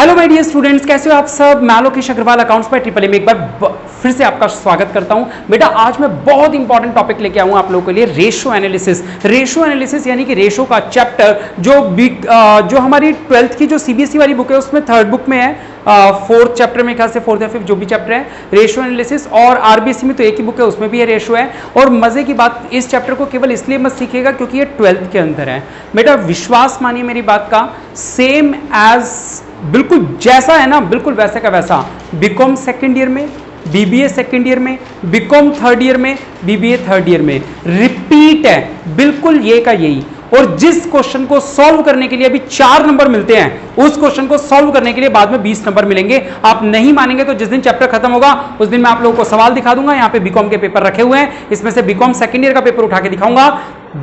Hello my dear students, कैसे हो आप सब। मैं Lokesh Agrawal accounts by triple में एक बार फिर से आपका स्वागत करता हूं। बेटा आज मैं बहुत इंपॉर्टेंट टॉपिक लेके आऊंगा आप लोगों के लिए, रेशो एनालिसिस। रेशो एनालिसिस यानी कि रेशो का चैप्टर जो हमारी 12th की जो सीबीएसई वाली बुक है उसमें 3rd बुक में है, 4th चैप्टर में, ख्याल से 4th या 5th जो भी चैप्टर है रेशो एनालिसिस। और आरबीएसई में तो एक ही बुक है उसमें भी है रेशो है। और मजे की बात, इस चैप्टर को केवल इसलिए मत सीखिएगा क्योंकि ये 12th के अंदर है। बेटा विश्वास मानिए मेरी बात का, सेम एज बिल्कुल जैसा है ना बिल्कुल वैसे का वैसा बीकॉम सेकेंड ईयर में, बीबीए सेकेंड ईयर में, बीकॉम थर्ड ईयर में, बीबीए थर्ड ईयर में रिपीट है, बिल्कुल ये का यही। और जिस क्वेश्चन को सॉल्व करने के लिए अभी 4 नंबर मिलते हैं, उस क्वेश्चन को सॉल्व करने के लिए बाद में 20 नंबर मिलेंगे। आप नहीं मानेंगे तो जिस दिन चैप्टर खत्म होगा उस दिन मैं आप लोगों को सवाल दिखा दूंगा। यहां पे बीकॉम के पेपर रखे हुए हैं, इसमें से बीकॉम सेकेंड ईयर का पेपर उठा के दिखाऊंगा,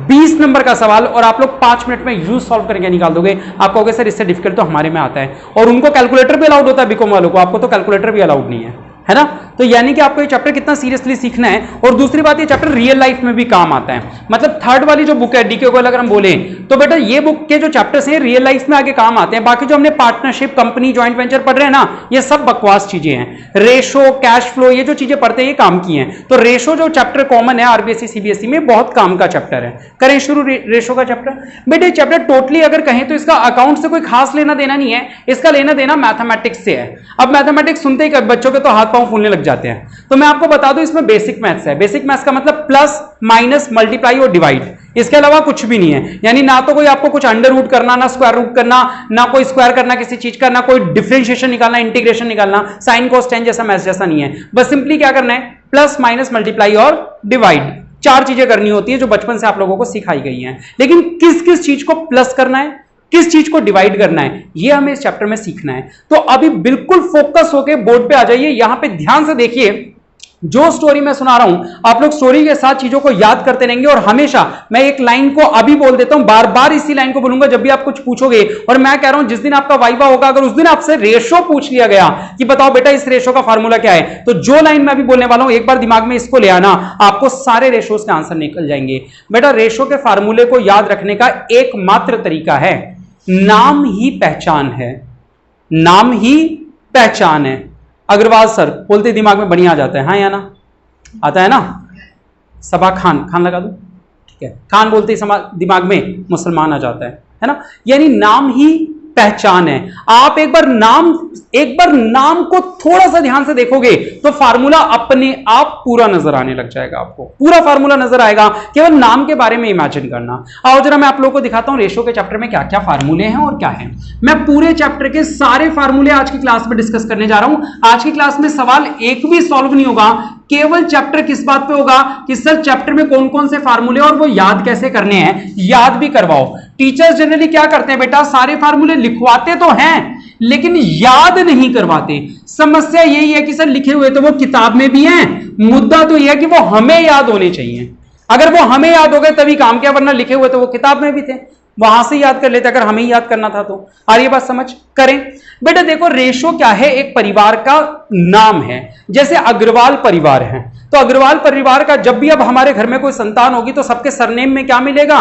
20 नंबर का सवाल, और आप लोग 5 मिनट में यूज सॉल्व करके निकाल दोगे। आप कहोगे सर इससे डिफिकल्ट तो हमारे में आता है, और उनको कैलकुलेटर भी अलाउड होता है बीकॉम वालों को, आपको तो कैलकुलेटर भी अलाउड नहीं है ना। तो यानी कि आपको ये चैप्टर कितना सीरियसली सीखना है। और दूसरी बात, ये चैप्टर रियल लाइफ में भी काम आता है। मतलब 3rd वाली जो बुक है डीके गोयल, अगर हम बोले तो बेटा ये बुक के जो चैप्टर्स हैं रियल लाइफ में आगे काम आते हैं। बाकी जो हमने पार्टनरशिप, कंपनी, जॉइंट वेंचर पढ़ रहे हैं ना, ये सब बकवास चीजें हैं। रेशो, कैश फ्लो, ये जो चीजें पढ़ते हैं ये काम की हैं। तो रेशो जो चैप्टर कॉमन है आरबीएसई सीबीएसई में, बहुत काम का चैप्टर है। करें शुरू रेशो का चैप्टर। बेटे चैप्टर टोटली अगर कहें तो इसका अकाउंट से कोई खास लेना देना नहीं है, इसका लेना देना मैथमेटिक्स से है। अब मैथमेटिक्स सुनते ही बच्चों के तो हाथ पांव फूलने लग जाते हैं। तो मैं आपको बता दूं इसमें बेसिक मैथ्स है। बेसिक मैथ्स का मतलब प्लस, माइनस, मल्टीप्लाई और डिवाइड, इसके अलावा कुछ भी नहीं है। यानी ना तो कोई आपको कुछ अंडर रूट करना, ना स्क्वायर रूट करना, ना कोई स्क्वायर करना किसी चीज का, ना कोई डिफरेंशिएशन निकालना, इंटीग्रेशन निकालना, साइन कोस टेन जैसा मैथ्स जैसा नहीं है। बस सिंपली क्या करना है, प्लस, माइनस, मल्टीप्लाई और डिवाइड, 4 चीजें करनी होती है जो बचपन से आप लोगों को सिखाई गई हैं। लेकिन किस किस चीज को प्लस करना है, किस चीज को डिवाइड करना है, ये हमें इस चैप्टर में सीखना है। तो अभी बिल्कुल फोकस होकर बोर्ड पे आ जाइए, यहां पे ध्यान से देखिए। जो स्टोरी मैं सुना रहा हूं आप लोग स्टोरी के साथ चीजों को याद करते रहेंगे। और हमेशा मैं एक लाइन को अभी बोल देता हूं, बार बार इसी लाइन को बोलूंगा जब भी आप कुछ पूछोगे। और मैं कह रहा हूं जिस दिन आपका वाइवा होगा, अगर उस दिन आपसे रेशो पूछ लिया गया कि बताओ बेटा इस रेशो का फार्मूला क्या है, तो जो लाइन मैं अभी बोलने वाला हूं एक बार दिमाग में इसको ले आना, आपको सारे रेशोज के आंसर निकल जाएंगे। बेटा रेशो के फार्मूले को याद रखने का एकमात्र तरीका है, नाम ही पहचान है। नाम ही पहचान है। अग्रवाल सर बोलते दिमाग में बढ़िया आ जाता है, हाँ या ना, आता है ना। सबा खान, खान लगा दो, ठीक है। खान बोलते ही दिमाग में मुसलमान आ जाता है ना। यानी नाम ही पहचान है। आप एक बार नाम को थोड़ा सा ध्यान से देखोगे तो फार्मूला अपने आप पूरा नजर आने लग जाएगा। आपको पूरा फार्मूला नजर आएगा, केवल नाम के बारे में इमेजिन करना। आओ जरा मैं आप लोगों को दिखाता हूं रेशो के चैप्टर में क्या क्या फार्मूले हैं और क्या है। मैं पूरे चैप्टर के सारे फार्मूले आज की क्लास में डिस्कस करने जा रहा हूं। आज की क्लास में सवाल एक भी सॉल्व नहीं होगा, केवल चैप्टर किस बात पे होगा कि सर चैप्टर में कौन कौन से फार्मूले और वो याद कैसे करने हैं, याद भी करवाओ। टीचर्स जनरली क्या करते हैं बेटा, सारे फार्मूले लिखवाते तो हैं लेकिन याद नहीं करवाते। समस्या यही है कि सर लिखे हुए तो वो किताब में भी हैं, मुद्दा तो यह है कि वो हमें याद होने चाहिए। अगर वो हमें याद हो गए तभी काम किया, वरना लिखे हुए तो वो किताब में भी थे, वहां से याद कर लेते अगर हमें याद करना था तो। आ रही है बात समझ? करें बेटा। देखो रेशो क्या है, एक परिवार का नाम है। जैसे अग्रवाल परिवार है तो अग्रवाल परिवार का जब भी अब हमारे घर में कोई संतान होगी तो सबके सरनेम में क्या मिलेगा,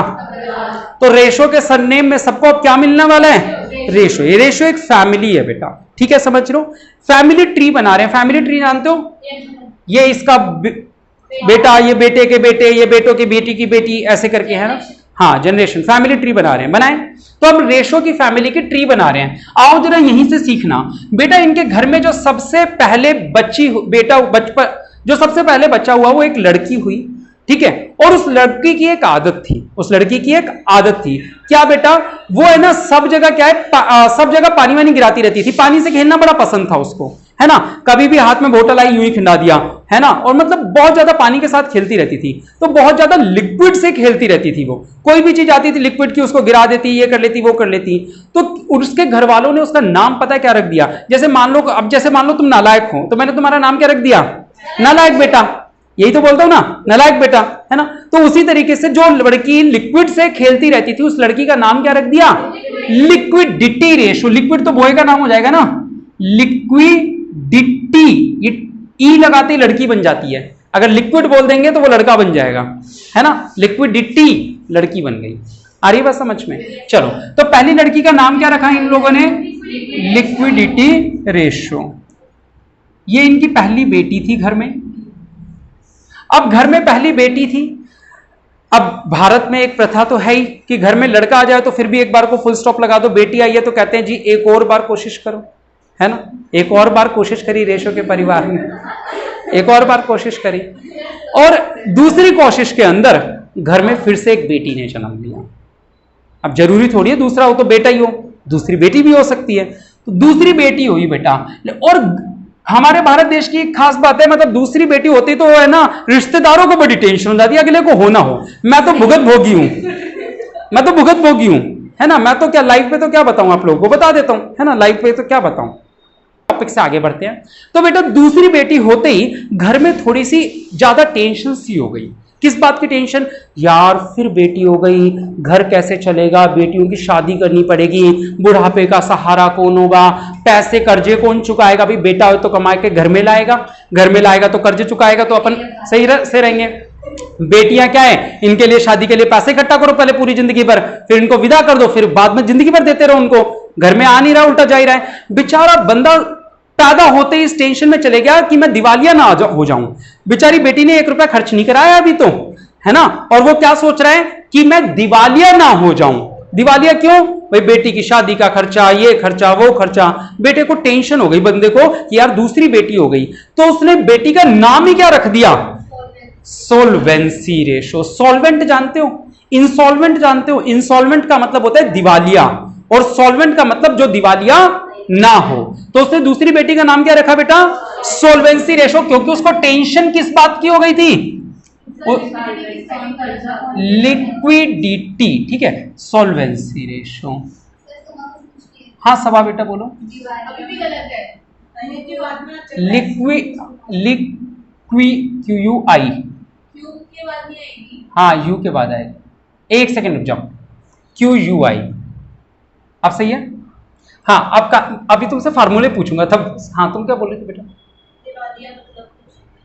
तो रेशो के सरनेम में सबको अब क्या मिलने वाला है, रेशो। ये रेशो एक फैमिली है बेटा, ठीक है, समझ लो। फैमिली ट्री बना रहे हैं। फैमिली ट्री जानते हो, ये इसका बेटा, ये बेटे के बेटे, ये बेटों की बेटी की बेटी, ऐसे करके है ना। हाँ, जनरेशन, फैमिली ट्री बना रहे हैं, बनाएं। तो हम रेशो की फैमिली की ट्री बना रहे हैं। आओ जरा यहीं से सीखना बेटा। इनके घर में जो सबसे पहले जो सबसे पहले बच्चा हुआ वो एक लड़की हुई, ठीक है। और उस लड़की की एक आदत थी, क्या बेटा, वो है ना सब जगह क्या है, सब जगह पानी वानी गिराती रहती थी। पानी से खेलना बड़ा पसंद था उसको, है ना। कभी भी हाथ में बोतल आई यूं ही खिंडा दिया, है ना। और मतलब बहुत ज्यादा पानी के साथ खेलती रहती थी, तो बहुत ज्यादा लिक्विड से खेलती रहती थी। वो कोई भी चीज आती थी लिक्विड की उसको गिरा देती, ये कर लेती वो कर लेती। तो उसके घर वालों ने उसका नाम पता है क्या रख दिया, जैसे मान लो तुम नालायक हो तो मैंने तुम्हारा नाम क्या रख दिया, नालायक बेटा। यही तो बोलता हूं ना, नालायक बेटा, है ना। तो उसी तरीके से जो लड़की लिक्विड से खेलती रहती थी उस लड़की का नाम क्या रख दिया, लिक्विडिटी रेशो। लिक्विड तो बॉय का नाम हो जाएगा ना, लिक्विडिटी, ये ई लगाते ही लड़की बन जाती है। अगर लिक्विड बोल देंगे तो वो लड़का बन जाएगा, है ना। लिक्विडिटी लड़की बन गई। आ रही बात समझ में? चलो, तो पहली लड़की का नाम क्या रखा इन लोगों ने, लिक्विडिटी रेशो। ये इनकी पहली बेटी थी घर में। अब घर में पहली बेटी थी। अब भारत में एक प्रथा तो है ही कि घर में लड़का आ जाए तो फिर भी एक बार को फुल स्टॉप लगा दो, बेटी आई है तो कहते हैं जी एक और बार कोशिश करो, है ना, एक और बार कोशिश करी रेशो के परिवार ने, एक और बार कोशिश करी, और दूसरी कोशिश के अंदर घर में फिर से एक बेटी ने जन्म लिया। अब जरूरी थोड़ी है दूसरा हो तो बेटा ही हो, दूसरी बेटी भी हो सकती है, तो दूसरी बेटी हुई बेटा। और हमारे भारत देश की एक खास बात है, मतलब दूसरी बेटी होती तो है ना, रिश्तेदारों को बड़ी टेंशन हो जाती है, अगले को होना हो। मैं तो भुगत भोगी हूं, मैं तो भुगत भोगी हूं, है ना। मैं तो क्या लाइव पे तो क्या बताऊं, आप लोगों को बता देता हूं, है ना, लाइव पे तो क्या बताऊं। टॉपिक से आगे बढ़ते हैं। तो बेटा दूसरी बेटी होते ही घर में थोड़ी सी ज्यादा टेंशन सी हो गई। किस बात की टेंशन, यार फिर बेटी हो गई, घर कैसे चलेगा, बेटियों की शादी करनी पड़ेगी, बुढ़ापे का सहारा कौन होगा, पैसे कर्जे कौन चुकाएगा, भाई बेटा हो तो कमा के घर में लाएगा, घर में लाएगा तो कर्जे चुकाएगा, तो अपन सही से रहेंगे। बेटियां क्या है, इनके लिए शादी के लिए पैसे इकट्ठा करो पहले पूरी जिंदगी भर, फिर इनको विदा कर दो, फिर बाद में जिंदगी भर देते रहो उनको, घर में आ नहीं रहा, उल्टा जा ही रहा है। बेचारा बंदा पैदा होते ही इस टेंशन में चले गया कि मैं दिवालिया ना हो जाऊं। बेचारी बेटी ने 1 रुपया खर्च नहीं कराया अभी तो, है ना, और वो क्या सोच रहा है कि मैं दिवालिया ना हो जाऊं। दिवालिया क्यों, भाई बेटी की शादी का खर्चा, ये खर्चा वो खर्चा। बेटे को टेंशन हो गई बंदे को कि यार दूसरी बेटी हो गई, तो उसने बेटी का नाम ही क्या रख दिया, सोल्वेंसी रेशो। सॉल्वेंट जानते हो, इंसॉल्वेंट जानते हो, इंसॉल्वेंट का मतलब होता है दिवालिया, और सॉल्वेंट का मतलब जो दिवालिया ना हो। तो उसने दूसरी बेटी का नाम क्या रखा बेटा, सोल्वेंसी रेशो, क्योंकि उसको टेंशन किस बात की हो गई थी, लिक्विडिटी, ठीक है, सोल्वेंसी रेशो। हाँ सभा बेटा बोलो। अभी भी गलत है, लिक्विक्यूयूआई, क्यू के बाद नहीं आएगी, हाँ यू के बाद आएगी, एक सेकेंड रुक जाओ, QUI, अब सही है। हाँ आपका अभी तुमसे फार्मूले पूछूंगा तब। हाँ तुम क्या बोल रहे थे बेटा, दिवालिया मतलब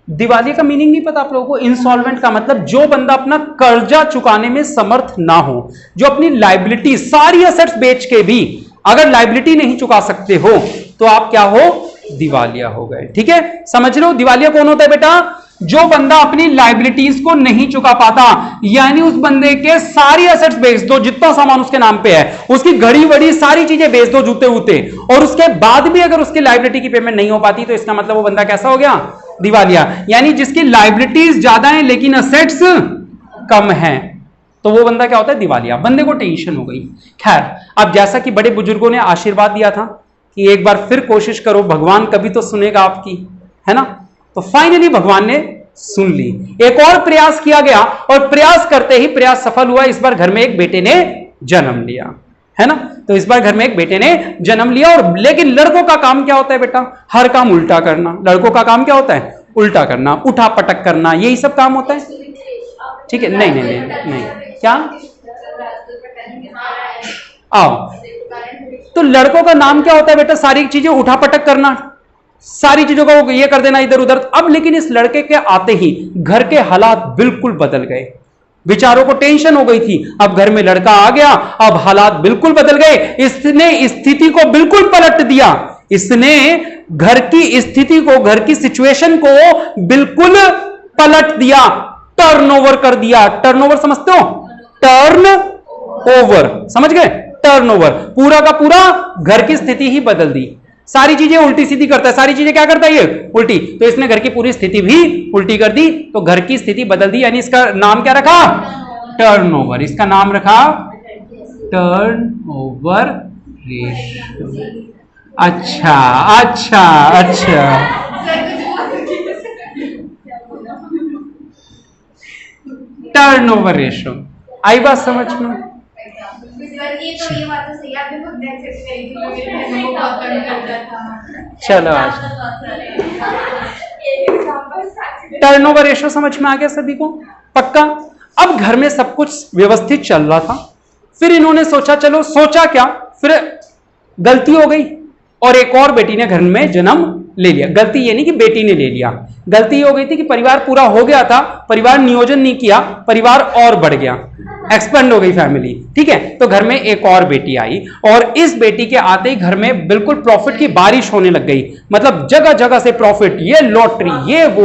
दिवालिया का मीनिंग नहीं पता आप लोगों को। इंसॉल्वेंट का मतलब जो बंदा अपना कर्जा चुकाने में समर्थ ना हो, जो अपनी लाइबिलिटी सारी एसेट्स बेच के भी अगर लाइबिलिटी नहीं चुका सकते हो तो आप क्या हो, दिवालिया हो गए। ठीक है, समझ लो दिवालिया कौन होता है बेटा, जो बंदा अपनी लाइबिलिटीज को नहीं चुका पाता, यानी उस बंदे के सारी एसेट्स बेच दो, जितना सामान उसके नाम पे है, उसकी घड़ी वड़ी सारी चीजें बेच दो, जूते वूते, और उसके बाद भी अगर उसकी लाइबिलिटी की पेमेंट नहीं हो पाती तो इसका मतलब वो बंदा कैसा हो गया, दिवालिया। यानी जिसकी लाइबिलिटीज ज्यादा है लेकिन एसेट्स कम है, तो वो बंदा क्या होता है, दिवालिया। बंदे को टेंशन हो गई। खैर, अब जैसा कि बड़े बुजुर्गों ने आशीर्वाद दिया था कि एक बार फिर कोशिश करो, भगवान कभी तो सुनेगा आपकी, है ना। तो फाइनली भगवान ने सुन ली, एक और प्रयास किया गया, और प्रयास करते ही प्रयास सफल हुआ। इस बार घर में एक बेटे ने जन्म लिया, है ना। तो इस बार घर में एक बेटे ने जन्म लिया। और लेकिन लड़कों का काम क्या होता है बेटा, हर काम उल्टा करना। लड़कों का काम क्या होता है, उल्टा करना, उठा पटक करना, यही सब काम होता है। ठीक है, नहीं नहीं नहीं नहीं, क्या आओ, तो लड़कों का नाम क्या होता है बेटा, सारी चीजें उठा पटक करना, सारी चीजों को ये कर देना इधर उधर। अब लेकिन इस लड़के के आते ही घर के हालात बिल्कुल बदल गए। बेचारों को टेंशन हो गई थी, अब घर में लड़का आ गया, अब हालात बिल्कुल बदल गए। इसने स्थिति को बिल्कुल पलट दिया, इसने घर की स्थिति को, घर की सिचुएशन को बिल्कुल पलट दिया, टर्नओवर कर दिया। टर्नओवर समझते हो, टर्न ओवर, समझ गए, टर्नओवर, पूरा का पूरा घर की स्थिति ही बदल दी। सारी चीजें उल्टी सीधी करता है, सारी चीजें क्या करता है ये, उल्टी। तो इसने घर की पूरी स्थिति भी उल्टी कर दी, तो घर की स्थिति बदल दी। यानी इसका नाम क्या रखा, टर्नओवर। इसका नाम रखा टर्नओवर रेशियो। अच्छा अच्छा अच्छा, टर्नओवर रेशियो आई बात समझ में। ये बात तो सही है, आपने खुद एक्सेप्ट करी थी, मेरे बहनों को बहुत तंग करता था। चलो आज टर्नओवर रेशियो समझ में आ गया सभी को, पक्का। अब घर में सब कुछ व्यवस्थित चल रहा था, फिर इन्होंने सोचा, चलो सोचा क्या, फिर गलती हो गई और एक और बेटी ने घर में जन्म ले लिया। गलती ये नहीं कि बेटी ने ले लिया, गलती हो गई थी कि परिवार पूरा हो गया था, परिवार नियोजन नहीं किया, परिवार और बढ़ गया। एक्सपेंड हो गई फैमिली, ठीक है। तो घर में एक और बेटी आई और इस बेटी के आते ही घर में बिल्कुल प्रॉफिट की बारिश होने लग गई। मतलब जगह जगह से प्रॉफिट, ये लॉटरी, ये वो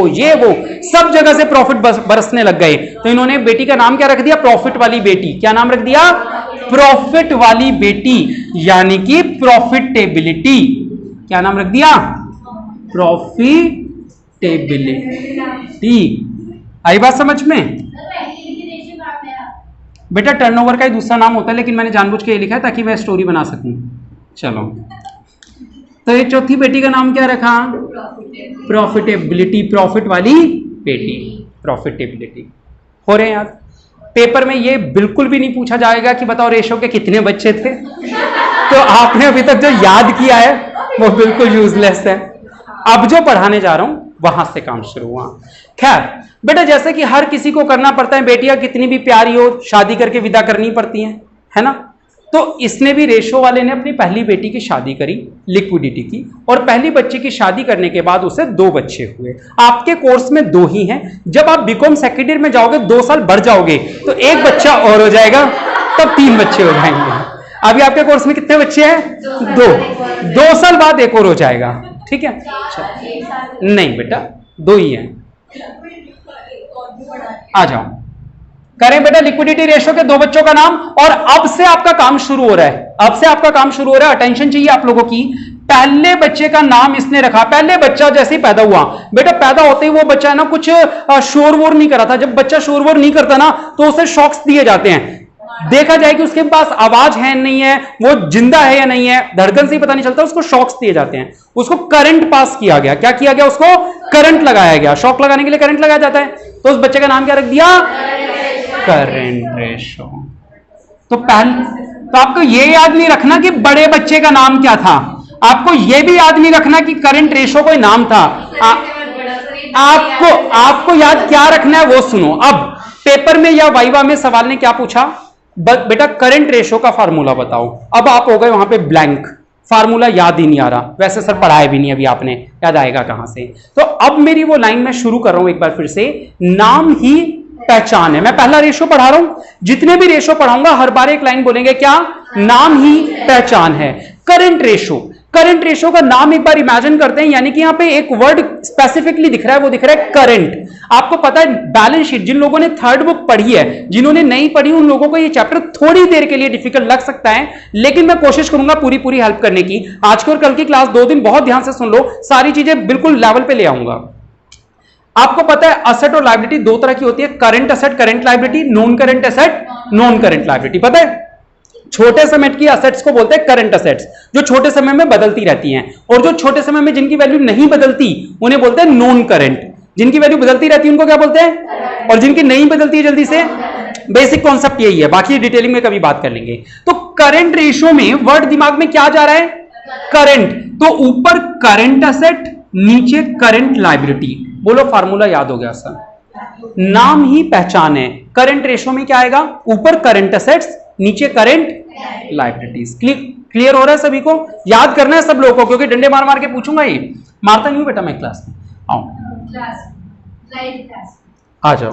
सब जगह से प्रॉफिट बरसने लग गए। तो इन्होंने बेटी का नाम क्या रख दिया? प्रॉफिट वाली बेटी। क्या नाम रख दिया? प्रॉफिट वाली बेटी, यानी कि प्रॉफिटेबिलिटी। क्या नाम रख दिया? प्रॉफिटेबिलिटी। आई बात समझ में? बेटा टर्नओवर का ही दूसरा नाम होता है, लेकिन मैंने जानबूझ के ये लिखा है ताकि मैं स्टोरी बना सकूं। चलो, तो ये चौथी बेटी का नाम क्या रखा? प्रॉफिटेबिलिटी, प्रॉफिट वाली बेटी, प्रॉफिटेबिलिटी। हो रहे हैं यार? पेपर में ये बिल्कुल भी नहीं पूछा जाएगा कि बताओ रेशो के कितने बच्चे थे। तो आपने अभी तक जो याद किया है वो बिल्कुल यूजलेस है। अब जो पढ़ाने जा रहा हूं वहां से काम शुरू हुआ। खैर बेटा, जैसे कि हर किसी को करना पड़ता है, बेटियां कितनी भी प्यारी हो शादी करके विदा करनी पड़ती हैं, है ना। तो इसने भी, रेशो वाले ने अपनी पहली बेटी की शादी करी, लिक्विडिटी की, और पहली बच्चे की शादी करने के बाद उसे 2 बच्चे हुए। आपके कोर्स में 2 ही हैं। जब आप बीकॉम सेकेंड ईयर में जाओगे, 2 साल बढ़ जाओगे तो 1 बच्चा और हो जाएगा, तब 3 बच्चे हो जाएंगे। अभी आपके कोर्स में कितने बच्चे हैं? 2 साल बाद 1 और हो जाएगा, ठीक है। नहीं बेटा, 2 ही हैं। आ जाओ, करें बेटा लिक्विडिटी रेशो के 2 बच्चों का नाम। और अब से आपका काम शुरू हो रहा है, अब से आपका काम शुरू हो रहा है। अटेंशन चाहिए आप लोगों की। पहले बच्चे का नाम इसने रखा। पहले बच्चा जैसे ही पैदा हुआ, बेटा पैदा होते ही वो बच्चा है ना कुछ शोर वोर नहीं करा था। जब बच्चा शोर वोर नहीं करता ना तो उसे शॉक्स दिए जाते हैं। देखा जाए कि उसके पास आवाज है नहीं है, वो जिंदा है या नहीं है, धड़कन से ही पता नहीं चलता, उसको शॉक्स दिए जाते हैं। उसको करंट पास किया गया। क्या किया गया? उसको करंट लगाया गया। शॉक लगाने के लिए करंट लगाया जाता है। तो उस बच्चे का नाम क्या रख दिया? Current ratio. तो आपको ये याद नहीं रखना कि बड़े बच्चे का नाम क्या था, आपको ये भी याद नहीं रखना कि करंट रेशो कोई नाम था। आपको याद क्या रखना है वो सुनो। अब पेपर में या वाइवा में सवाल ने क्या पूछा? बेटा करंट रेशो का फार्मूला बताओ। अब आप हो गए वहां पे ब्लैंक, फार्मूला याद ही नहीं आ रहा। वैसे सर पढ़ाया भी नहीं अभी आपने, याद आएगा कहां से। तो अब मेरी वो लाइन मैं शुरू कर रहा हूं एक बार फिर से। नाम ही पहचान है। मैं पहला रेशो पढ़ा रहा हूं, जितने भी रेशो पढ़ाऊंगा हर बार एक लाइन बोलेंगे, क्या? नाम ही पहचान है। करंट रेशो, करंट रेशो का नाम एक बार इमेजिन करते हैं, यानी कि यहां पे एक वर्ड स्पेसिफिकली दिख रहा है, वो दिख रहा है करंट। आपको पता है बैलेंस शीट, जिन लोगों ने 3rd बुक पढ़ी है, जिन्होंने नहीं पढ़ी उन लोगों को ये चैप्टर थोड़ी देर के लिए डिफिकल्ट लग सकता है, लेकिन मैं कोशिश करूंगा पूरी हेल्प करने की। आज की और कल की क्लास 2 दिन बहुत ध्यान से सुन लो, सारी चीजें बिल्कुल लेवल पे ले आऊंगा। आपको पता है असेट और लायबिलिटी 2 तरह की होती है, current asset, current liability, non current asset, non current liability. पता है छोटे समय की असेट्स को बोलते हैं करंट असेट्स, जो छोटे समय में बदलती रहती हैं, और जो छोटे समय में जिनकी वैल्यू नहीं बदलती उन्हें बोलते हैं नॉन करंट। जिनकी वैल्यू बदलती रहती है उनको क्या बोलते हैं? और जिनकी नहीं बदलती है जल्दी से, बेसिक कॉन्सेप्ट यही है, बाकी डिटेलिंग में कभी बात कर लेंगे। तो करंट रेशियो में वर्ड दिमाग में क्या जा रहा है? करंट। तो ऊपर करंट असेट, नीचे करंट लायबिलिटी। बोलो फार्मूला याद हो गया सर? नाम ही पहचान है। करंट रेशियो में क्या आएगा? ऊपर करंट असेट्स, नीचे करंट लायबिलिटीज। क्लियर हो रहा है सभी को? याद करना है सब लोगों को, क्योंकि डंडे मार मार के पूछूंगा। ये मारता नहीं हूं बेटा मैं क्लास में। आओ आ जाओ।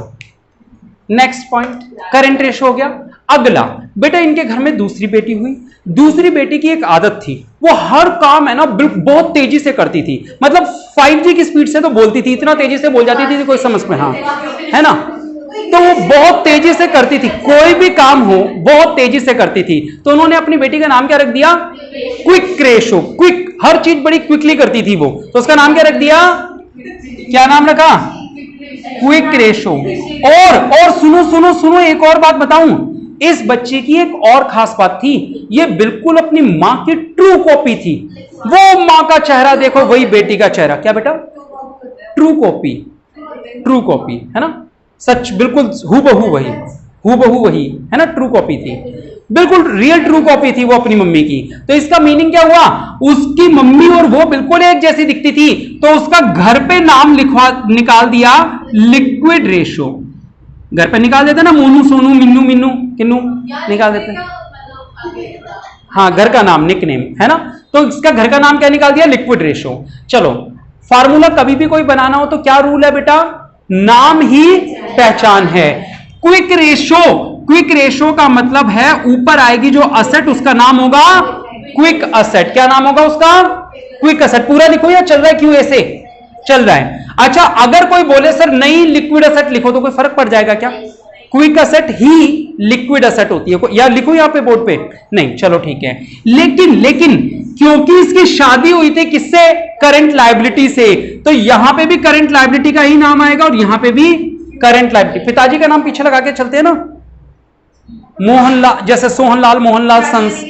नेक्स्ट पॉइंट करंट रेशियो हो गया। अगला बेटा, इनके घर में दूसरी बेटी हुई। दूसरी बेटी की एक आदत थी, वो हर काम है ना बहुत तेजी से करती थी। मतलब 5G की स्पीड से तो बोलती थी, इतना तेजी से बोल जाती थी कोई समझ में, हाँ है ना। तो वो बहुत तेजी से करती थी, कोई भी काम हो बहुत तेजी से करती थी। तो उन्होंने अपनी बेटी का नाम क्या रख दिया? Quick ratio. क्विक, हर चीज बड़ी क्विकली करती थी वो, तो उसका नाम क्या रख दिया? क्या नाम रखा? Quick ratio. और सुनो सुनो सुनो, एक और बात बताऊं, इस बच्चे की एक और खास बात थी, ये बिल्कुल अपनी मां की ट्रू कॉपी थी। वो मां का चेहरा देखो, वही बेटी का चेहरा। क्या बेटा? ट्रू कॉपी, ट्रू कॉपी है ना, सच, बिल्कुल हूबहू वही, हूबहू वही है ना, ट्रू कॉपी थी, बिल्कुल रियल ट्रू कॉपी थी वो अपनी मम्मी की। तो इसका मीनिंग क्या हुआ? उसकी मम्मी और वो बिल्कुल एक जैसी दिखती थी, तो उसका घर पे नाम निकाल दिया लिक्विड रेशो। घर पे निकाल देते ना, मोनू सोनू मिन्नू मिन्नू किन्नू निकाल देते, हाँ घर का नाम, निकनेम है ना। तो इसका घर का नाम क्या निकाल दिया? Liquid ratio. चलो, फार्मूला कभी भी कोई बनाना हो तो क्या रूल है बेटा? नाम ही पहचान है। क्विक रेशो, क्विक रेशो का मतलब है ऊपर आएगी जो असेट उसका नाम होगा क्विक असेट। क्या नाम होगा उसका? Quick asset. पूरा लिखो या चल रहा है क्यों ऐसे चल रहा है? अच्छा, अगर कोई बोले सर नहीं लिक्विड असेट लिखो तो कोई फर्क पड़ जाएगा क्या? क्विक असेट ही लिक्विड असेट होती है, या लिखो यहां पे बोर्ड पे? नहीं, चलो ठीक है। लेकिन क्योंकि इसकी शादी हुई थी किससे? करंट लायबिलिटी से, तो यहां पे भी करंट लायबिलिटी का ही नाम आएगा और यहां पे भी करंट लायबिलिटी। पिताजी का नाम पीछे लगा के चलते हैं ना, मोहनलाल, जैसे सोहनलाल, मोहनलाल संस।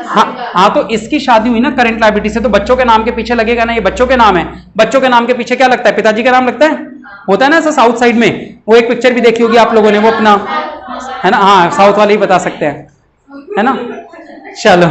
हाँ, तो इसकी शादी हुई ना करंट लायबिलिटी से, तो बच्चों के नाम के पीछे लगेगा ना, ये बच्चों के नाम है, बच्चों के नाम के पीछे क्या लगता है? पिताजी का नाम लगता है। होता है ना ऐसा साउथ साइड में, वो एक पिक्चर भी देखी होगी आप लोगों ने, वो अपना है ना, हाँ साउथ वाले ही बता सकते हैं, है ना। चलो,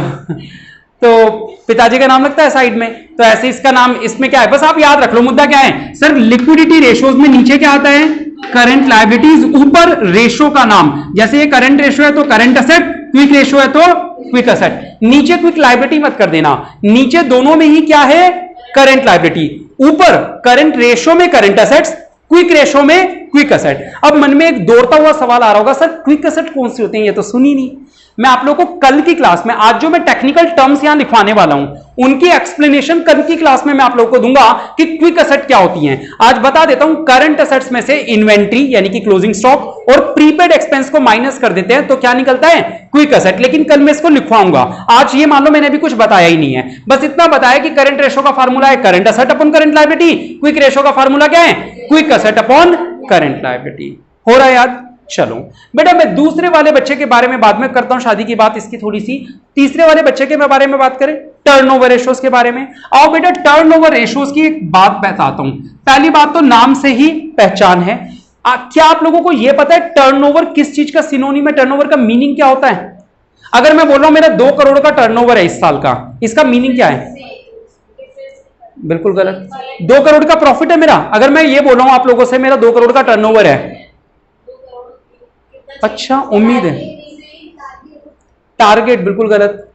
तो पिताजी का नाम लगता है साइड में, तो ऐसे इसका नाम, इसमें क्या है बस आप याद रख लो। मुद्दा क्या है सर? लिक्विडिटी रेशियोज में नीचे क्या आता है? करंट लायबिलिटीज, ऊपर रेशो का नाम। जैसे ये करंट रेशो है तो करंट असेट, क्विक रेशो है तो क्विक असेट। नीचे क्विक लायबिलिटी मत कर देना, नीचे दोनों में ही क्या है? Current liability. ऊपर करंट रेशो में करंट असेट्स, क्विक रेशो में क्विक असेट। अब मन में एक दौड़ता हुआ सवाल आ रहा होगा, सर क्विक असेट कौन से होते हैं? ये तो सुनी नहीं। मैं आप लोगों को कल की क्लास में, आज जो मैं टेक्निकल टर्म्स यहां लिखवाने वाला हूं, उनकी एक्सप्लेनेशन कल की क्लास में मैं आप लोगों को दूंगा कि क्विक असेट क्या होती हैं। आज बता देता हूं, करंट असेट्स में से इन्वेंट्री यानी कि क्लोजिंग स्टॉक और प्रीपेड एक्सपेंस को माइनस कर देते हैं तो क्या निकलता है? Quick asset. लेकिन कल मैं इसको लिखवाऊंगा, आज ये मान लो मैंने अभी कुछ बताया ही नहीं है, बस इतना बताया कि करंट रेशो का फार्मूला है current asset upon current liability, quick ratio का फार्मूला क्या है? Quick asset upon current liability. हो रहा है याद? चलो बेटा, मैं दूसरे वाले बच्चे के बारे में बाद में करता हूं शादी की बात, इसकी थोड़ी सी। तीसरे वाले बच्चे के बारे में बात करें, टर्नओवर रेशोज के बारे में। आओ बेटा, टर्नओवर रेशोज की एक बात बताता हूं। पहली बात तो नाम से ही पहचान है। क्या आप लोगों को यह पता है टर्नओवर किस चीज का सिनोनिम है? टर्नओवर का मीनिंग क्या होता है? अगर मैं बोल रहा हूं मेरा 2 करोड़ का टर्नओवर है इस साल का, इसका मीनिंग क्या है? बिल्कुल गलत। 2 करोड़ का प्रॉफिट है मेरा। अगर मैं ये बोल रहा हूं आप लोगों से मेरा 2 करोड़ का टर्नओवर है, अच्छा उम्मीद है, टारगेट, बिल्कुल गलत।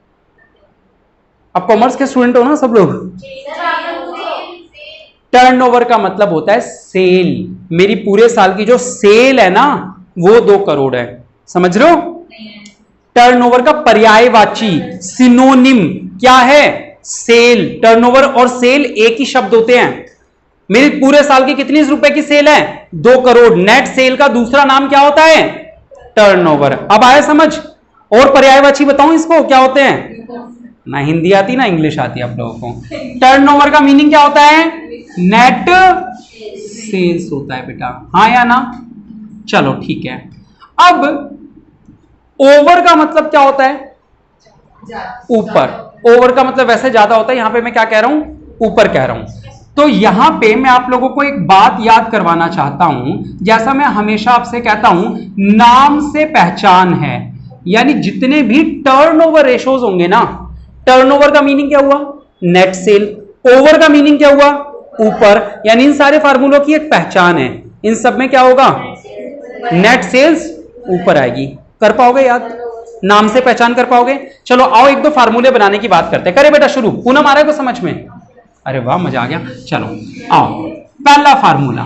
आप कॉमर्स के स्टूडेंट हो ना सब लोग। टर्नओवर का मतलब होता है सेल। मेरी पूरे साल की जो सेल है ना वो 2 करोड़ है, समझ रहे हो? टर्नओवर का पर्यायवाची सिनोनिम क्या है? सेल। टर्नओवर और सेल एक ही शब्द होते हैं। मेरी पूरे साल की कितनी रुपए की सेल है? 2 करोड़। नेट सेल का दूसरा नाम क्या होता है? टर्नओवर। अब आया समझ? और पर्यायवाची बताऊं इसको क्या होते हैं? ना हिंदी आती ना इंग्लिश आती आप लोगों को। टर्नओवर का मीनिंग क्या होता है? नेट सेल्स होता है बेटा, हाँ या ना? चलो ठीक है। अब ओवर का मतलब क्या होता है? ऊपर। ओवर का मतलब वैसे ज्यादा होता है, यहां पे मैं क्या कह रहा हूं? ऊपर कह रहा हूं। तो यहां पे मैं आप लोगों को एक बात याद करवाना चाहता हूं, जैसा मैं हमेशा आपसे कहता हूं, नाम से पहचान है। यानी जितने भी टर्नओवर रेशोज होंगे ना, टर्नओवर का मीनिंग क्या हुआ? Net cell. ओवर का मीनिंग क्या हुआ? ऊपर। यानी इन सारे फार्मूलों की एक पहचान है। इन सब में क्या होगा? नेट सेल्स ऊपर आएगी। कर पाओगे याद? नाम से पहचान कर पाओगे? चलो आओ एक दो फार्मूले बनाने की बात करते हैं। करे बेटा शुरू। पूनम आ रहा है को समझ में? अरे वाह, मजा आ गया। चलो आओ, पहला फार्मूला।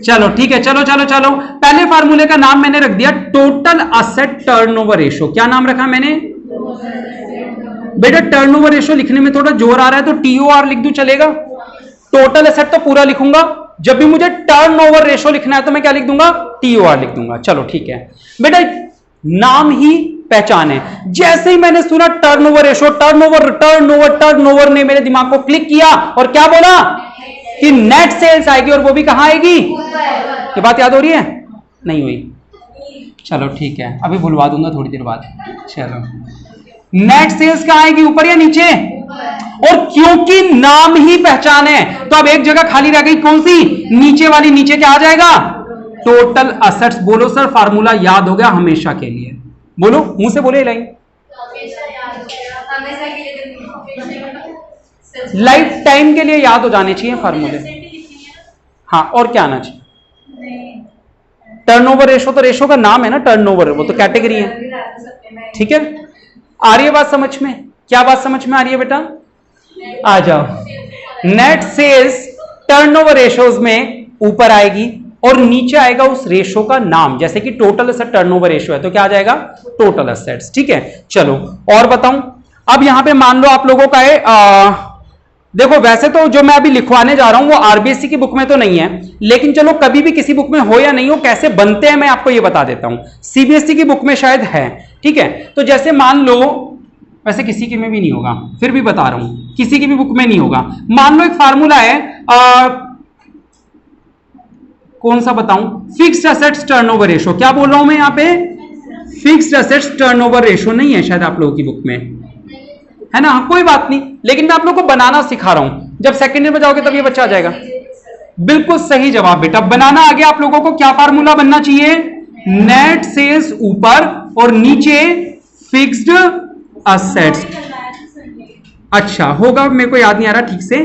चलो ठीक है, चलो चलो चलो। पहले फार्मूले का नाम मैंने रख दिया टोटल असेट टर्नओवर रेशो। क्या नाम रखा मैंने? बेटा टर्नओवर रेशो लिखने में थोड़ा जोर आ रहा है तो TOR लिख दूं, चलेगा? टोटल असेट तो पूरा लिखूंगा, जब भी मुझे टर्नओवर रेशो लिखना है तो मैं क्या लिख दूंगा? TOR लिख दूंगा। चलो ठीक है बेटा, नाम ही पहचान है। जैसे ही मैंने सुना turnover ratio, turnover turnover turnover ने मेरे दिमाग को क्लिक किया और क्या बोला कि नेट सेल्स आएगी, और वो भी कहां आएगी? ये बात याद हो रही है? नहीं हुई? चलो ठीक है, अभी भुलवा दूंगा थोड़ी देर बाद। चलो, नेट सेल्स कहां आएगी? ऊपर या नीचे? और क्योंकि नाम ही पहचान है तो अब एक जगह खाली रह गई, कौन सी? नीचे वाली। नीचे क्या आ जाएगा? Total assets. बोलो सर, फार्मूला याद हो गया हमेशा के लिए? बोलो, मुंह से बोले लाइन। लाइफ टाइम के लिए याद हो जाने चाहिए फार्मूले। हाँ, और क्या आना चाहिए? टर्नओवर रेशो तो रेशो का नाम है ना, टर्नओवर वो तो कैटेगरी है। ठीक है, आ रही है बात समझ में? क्या बात समझ में आ रही है बेटा? आ जाओ। नेट सेल्स टर्नओवर रेशोज में ऊपर आएगी, और नीचे आएगा उस रेशो का नाम, जैसे कि टोटल एसेट टर्नओवर रेशो है तो क्या आ जाएगा, टोटल एसेट्स। ठीक है, चलो और बताऊं। अब यहां पे मान लो आप लोगों का है देखो वैसे तो जो मैं अभी लिखवाने जा रहा हूं वो आरबीएससी की बुक में तो नहीं है, लेकिन चलो कभी भी किसी बुक में हो या नहीं हो, कैसे बनते हैं मैं आपको ये बता देता हूं। सीबीएसई की बुक में शायद है। ठीक है, तो जैसे मान लो, वैसे किसी की में भी नहीं होगा, फिर भी बता रहा हूं, किसी की भी बुक में नहीं होगा। मान लो एक फार्मूला है, कौन सा बताऊं, फिक्स्ड एसेट्स टर्नओवर रेशो। क्या बोल रहा हूं मैं यहां पे, फिक्स्ड एसेट्स टर्नओवर रेशो नहीं है शायद आप लोगों की बुक में, है ना। कोई बात नहीं, लेकिन मैं आप लोगों को बनाना सिखा रहा हूं, जब सेकंड ईयर में जाओगे तब ये बच्चा आ जाएगा। बिल्कुल सही जवाब बेटा, बनाना आ गया। आप लोगों को क्या फार्मूला बनना चाहिए, नेट सेल्स ऊपर और नीचे फिक्स्ड एसेट्स। अच्छा होगा, मेरे को याद नहीं आ रहा ठीक से,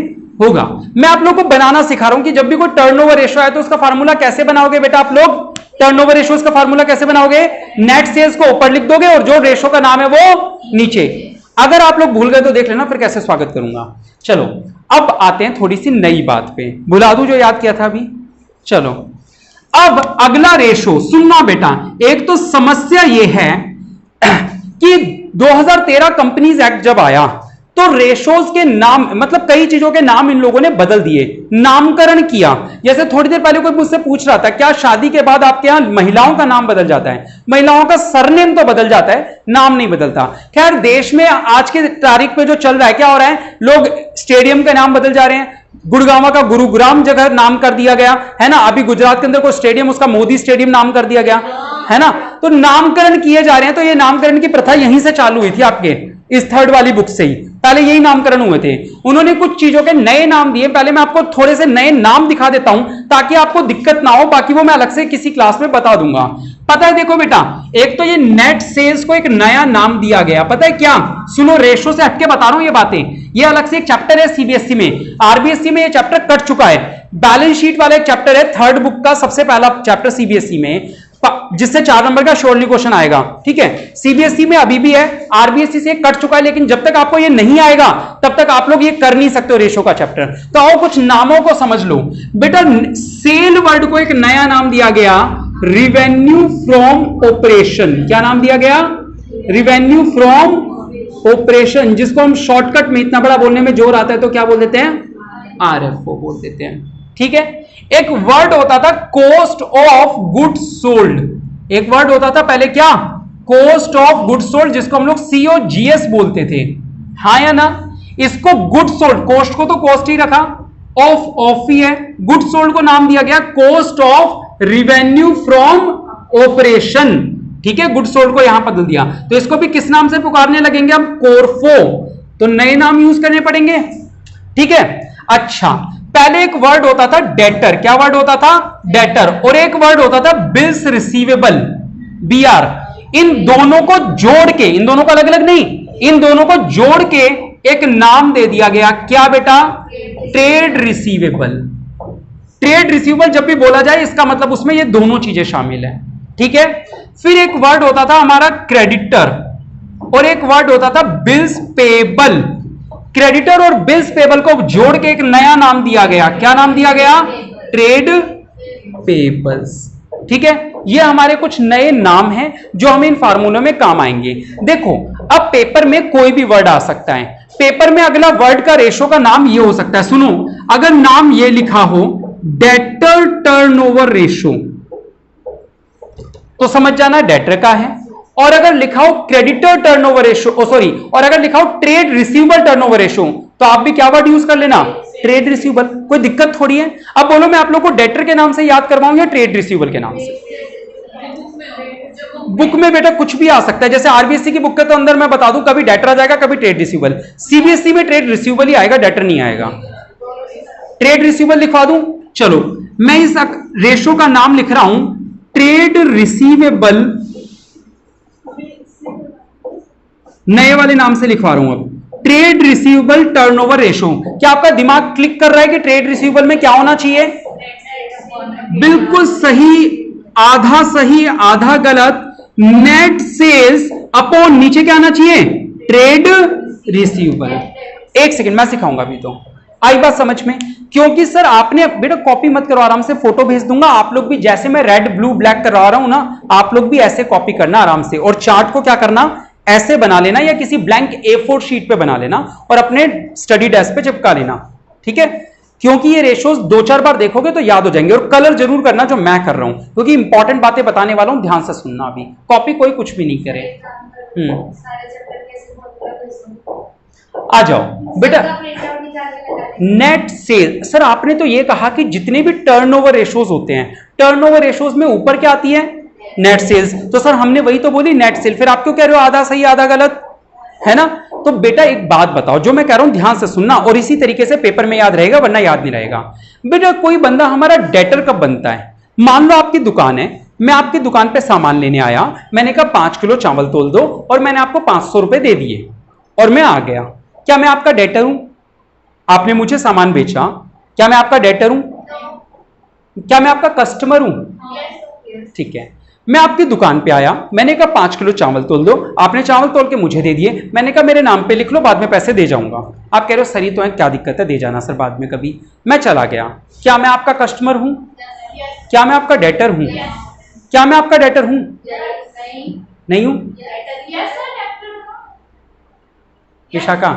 होगा। मैं आप लोगों को बनाना सिखा रहा हूं कि जब भी कोई टर्नओवर रेशो है तो उसका फार्मूला कैसे बनाओगे बेटा आप लोग, टर्नओवर रेशो का फार्मूला कैसे बनाओगे, नेट सेल्स को ऊपर लिख दोगे और जो रेशो का नाम है वो नीचे। अगर आप लोग भूल गए तो देख लेना फिर कैसे स्वागत करूंगा। चलो अब आते हैं थोड़ी सी नई बात पे, भुला दूं जो याद किया था अभी। चलो अब अगला रेशो सुनना बेटा। एक तो समस्या यह है कि 2013 कंपनीज एक्ट जब आया तो रेशोज के नाम, मतलब कई चीजों के नाम इन लोगों ने बदल दिए, नामकरण किया। जैसे थोड़ी देर पहले कोई मुझसे पूछ रहा था क्या शादी के बाद आपके यहां महिलाओं का नाम बदल जाता है, महिलाओं का सरनेम तो बदल जाता है, नाम नहीं बदलता। खैर देश में आज के तारीख पे जो चल रहा है, क्या हो रहा है, लोग स्टेडियम के नाम बदल जा रहे हैं। गुड़गांव का गुरुग्राम जगह नाम कर दिया गया है ना, अभी गुजरात के अंदर कोई स्टेडियम उसका मोदी स्टेडियम नाम कर दिया गया है ना। तो नामकरण किए जा रहे हैं। तो ये नामकरण की प्रथा यहीं से चालू हुई थी आपके इस थर्ड वाली बुक से ही, पहले यही नामकरण हुए थे। उन्होंने कुछ चीजों के नए नाम दिए। पहले मैं आपको थोड़े से नए नाम दिखा देता हूं ताकि आपको दिक्कत ना हो, बाकी वो मैं अलग से किसी क्लास में बता दूंगा। पता है देखो बेटा, एक तो ये नेट सेल्स को एक नया नाम दिया गया, पता है क्या, सुनो रेशो से हटके बता रहा हूं ये बातें। ये अलग से एक चैप्टर है सीबीएसई में, आरबीएसई में ये चैप्टर कट चुका है। बैलेंस शीट वाला एक चैप्टर है, थर्ड बुक का सबसे पहला चैप्टर सीबीएसई में, जिससे 4 नंबर का श्योरली क्वेश्चन आएगा। ठीक है, सीबीएसई में अभी भी है, आरबीएसई से कट चुका है, लेकिन जब तक आपको ये नहीं आएगा तब तक आप लोग ये कर नहीं सकते हो रेशो का चैप्टर। तो आओ कुछ नामों को समझ लो बेटा। सेल वर्ड को एक नया नाम दिया गया, रिवेन्यू फ्रॉम ऑपरेशन। क्या नाम दिया गया, रिवेन्यू फ्रॉम ऑपरेशन, जिसको हम शॉर्टकट में, इतना बड़ा बोलने में जोर आता है तो क्या बोल देते हैं, आरएफओ बोल देते हैं। ठीक है, एक वर्ड होता था कॉस्ट ऑफ गुड्स सोल्ड। एक वर्ड होता था पहले क्या, कॉस्ट ऑफ गुड्स सोल्ड, जिसको हम लोग COGS बोलते थे, हाँ या ना। इसको गुड्स सोल्ड, कॉस्ट को तो कॉस्ट ही रखा, ऑफ ही है, गुड्स सोल्ड को नाम दिया गया cost of revenue from operation. ठीक है, गुड्स सोल्ड को यहां बदल दिया। तो इसको भी किस नाम से पुकारने लगेंगे अब, कोरफो। तो नए नाम यूज करने पड़ेंगे। ठीक है, अच्छा पहले एक वर्ड होता था डेटर। क्या वर्ड होता था, डेटर। और एक वर्ड होता था बिल्स रिसीवेबल, BR। इन दोनों को जोड़ के, इन दोनों को अलग अलग नहीं, इन दोनों को जोड़ के एक नाम दे दिया गया, क्या बेटा, ट्रेड रिसीवेबल। ट्रेड रिसीवेबल जब भी बोला जाए इसका मतलब उसमें ये दोनों चीजें शामिल है। ठीक है, फिर एक वर्ड होता था हमारा क्रेडिटर और एक वर्ड होता था बिल्स पेबल। क्रेडिटर और बिल्स पेबल को जोड़ के एक नया नाम दिया गया, क्या नाम दिया गया, ट्रेड पेबल्स। ठीक है, ये हमारे कुछ नए नाम हैं जो हमें इन फार्मूलों में काम आएंगे। देखो अब पेपर में कोई भी वर्ड आ सकता है, पेपर में अगला वर्ड का रेशो का नाम ये हो सकता है। सुनो, अगर नाम ये लिखा हो डेटर टर्नओवर रेशो तो समझ जाना डेटर का है, और अगर लिखा हो क्रेडिटर टर्नओवर रेशो, और अगर लिखा हो ट्रेड रिसीवेबल टर्नओवर रेशो तो आप भी क्या वर्ड यूज कर लेना, ट्रेड रिसीवेबल। कोई दिक्कत थोड़ी है। अब बोलो मैं आप लोग को डेटर के नाम से याद करवाऊं या ट्रेड रिसीवेबल के नाम से। बुक में बेटा कुछ भी आ सकता है, जैसे आरबीएसई की बुक के तो अंदर मैं बता दूं कभी डेटर आ जाएगा कभी ट्रेड रिसीवेबल। सीबीएसई में ट्रेड रिसीवेबल ही आएगा, डेटर नहीं आएगा। ट्रेड रिसीवेबल लिखवा दूं, चलो मैं इस रेशो का नाम लिख रहा हूं ट्रेड रिसीवेबल, नए वाले नाम से लिखवा रहा हूं अब, ट्रेड रिसीवेबल टर्नओवर रेशो। क्या आपका दिमाग क्लिक कर रहा है कि ट्रेड रिसीवेबल में क्या होना चाहिए, बिल्कुल सही आधा गलत, नेट सेल्स अपॉन नीचे क्या आना चाहिए, ट्रेड रिसीवेबल। एक सेकंड मैं सिखाऊंगा अभी तो, आई बात समझ में? क्योंकि सर आपने बेटा कॉपी मत करो, आराम से फोटो भेज दूंगा, आप लोग भी जैसे मैं रेड ब्लू ब्लैक करवा रहा हूं ना, आप लोग भी ऐसे कॉपी करना आराम से, और चार्ट को क्या करना, ऐसे बना लेना या किसी ब्लैंक A4 शीट पे बना लेना और अपने स्टडी डेस्क पे चिपका लेना, ठीक है? क्योंकि ये रेशोज 2-4 बार देखोगे तो याद हो जाएंगे, और कलर जरूर करना जो मैं कर रहा हूं, क्योंकि इंपॉर्टेंट बातें बताने वाला हूं, ध्यान से सुनना। अभी कॉपी कोई कुछ भी नहीं करे। आ जाओ बेटा। नेट सेल, सर आपने तो ये कहा कि जितने भी टर्नओवर रेशोज होते हैं, टर्नओवर रेशोज में ऊपर क्या आती है, नेट सेल्स। तो सर हमने वही तो बोली नेट सेल, फिर आप क्यों कह रहे हो आधा सही आधा गलत, है ना? तो बेटा एक बात बताओ, जो मैं कह रहा हूं ध्यान से सुनना, और इसी तरीके से पेपर में याद रहेगा, वरना याद नहीं रहेगा। बेटा कोई बंदा हमारा डेटर कब बनता है? मान लो आपकी दुकान है, मैं आपकी दुकान पे सामान लेने आया, मैंने कहा 5 किलो चावल तोल दो, और मैंने आपको 500 रुपए दे दिए और मैं आ गया। क्या मैं आपका डेटर हूं? आपने मुझे सामान बेचा, क्या मैं आपका डेटर हूं? क्या मैं आपका कस्टमर हूं? ठीक है, मैं आपकी दुकान पे आया, मैंने कहा 5 किलो चावल तोल दो, आपने चावल तोल के मुझे दे दिए, मैंने कहा मेरे नाम पे लिख लो, बाद में पैसे दे जाऊंगा। आप कह रहे हो सर ही तो है, क्या दिक्कत है, दे जाना सर बाद में कभी। मैं चला गया, क्या मैं आपका कस्टमर हूं? क्या मैं आपका डेटर हूं? क्या मैं आपका डेटर हूं? नहीं हूं? विशाखा,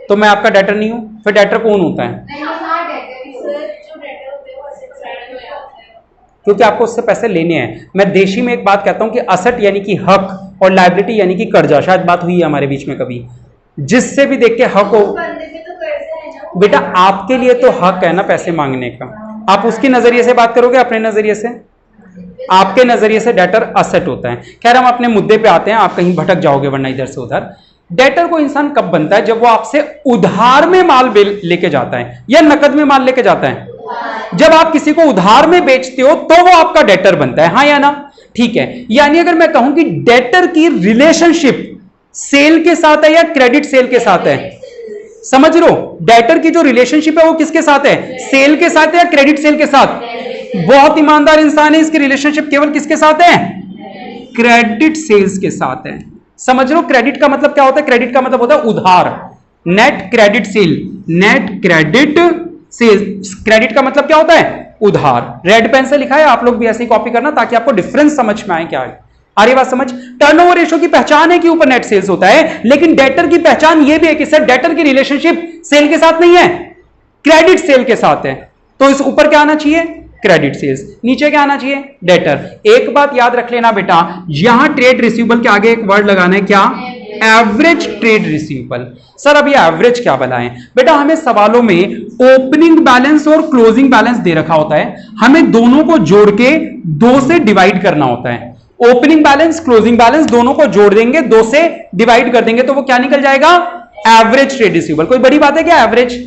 तो मैं आपका डेटर नहीं हूं, फिर डेटर कौन होता है? क्योंकि आपको उससे पैसे लेने हैं। मैं देशी में एक बात कहता हूं कि असेट यानी कि हक और लायबिलिटी यानी कि कर्जा, शायद बात हुई है हमारे बीच में कभी, जिससे भी देख के हक हो। बेटा आपके लिए तो हक है ना पैसे मांगने का, आप उसकी नजरिए से बात करोगे, अपने नजरिए से। आपके नजरिए से डेटर असेट होता है। खैर हम अपने मुद्दे पे आते हैं, आप कहीं भटक जाओगे वरना इधर से उधर। डेटर को इंसान कब बनता है? जब वो आपसे उधार में माल लेके जाता है या नकद में माल लेके जाता है। जब आप किसी को उधार में बेचते हो तो वो आपका डेटर बनता है, हाँ या ना? ठीक है, यानी अगर मैं कहूं कि डेटर की रिलेशनशिप सेल के साथ है या क्रेडिट सेल के साथ है, समझ लो डेटर की जो रिलेशनशिप है वो किसके साथ है? सेल के साथ है या क्रेडिट सेल के साथ? बहुत ईमानदार इंसान है, इसकी रिलेशनशिप केवल किसके साथ है? क्रेडिट सेल्स के साथ है। समझ लो क्रेडिट का मतलब क्या होता है? क्रेडिट का मतलब होता है उधार। Net credit sale, net credit sale, credit का मतलब क्या होता है? उधार। रेड पेन से लिखा है, आप लोग भी ऐसे ही कॉपी करना ताकि आपको डिफरेंस समझ में आए क्या है। आ रही बात समझ? टर्नओवर रेशो की पहचान है कि ऊपर नेट सेल्स होता है, लेकिन डेटर की पहचान यह भी है कि सर डेटर की रिलेशनशिप सेल के साथ नहीं है, क्रेडिट सेल के साथ है। तो इस ऊपर क्या आना चाहिए? Credit sales. नीचे क्या आना चाहिए? डेटर। एक बात याद रख लेना बेटा, यहां ट्रेड रिसीवेबल के आगे एक वर्ड लगाना है, क्या? Average trade receivable. सर अब ये एवरेज क्या बनाएं? बेटा हमें सवालों में ओपनिंग बैलेंस और क्लोजिंग बैलेंस दे रखा होता है, हमें दोनों को जोड़ के 2 से डिवाइड करना होता है। ओपनिंग बैलेंस क्लोजिंग बैलेंस दोनों को जोड़ देंगे, 2 से डिवाइड कर देंगे, तो वो क्या निकल जाएगा? Average trade receivable. कोई बड़ी बात है क्या? एवरेज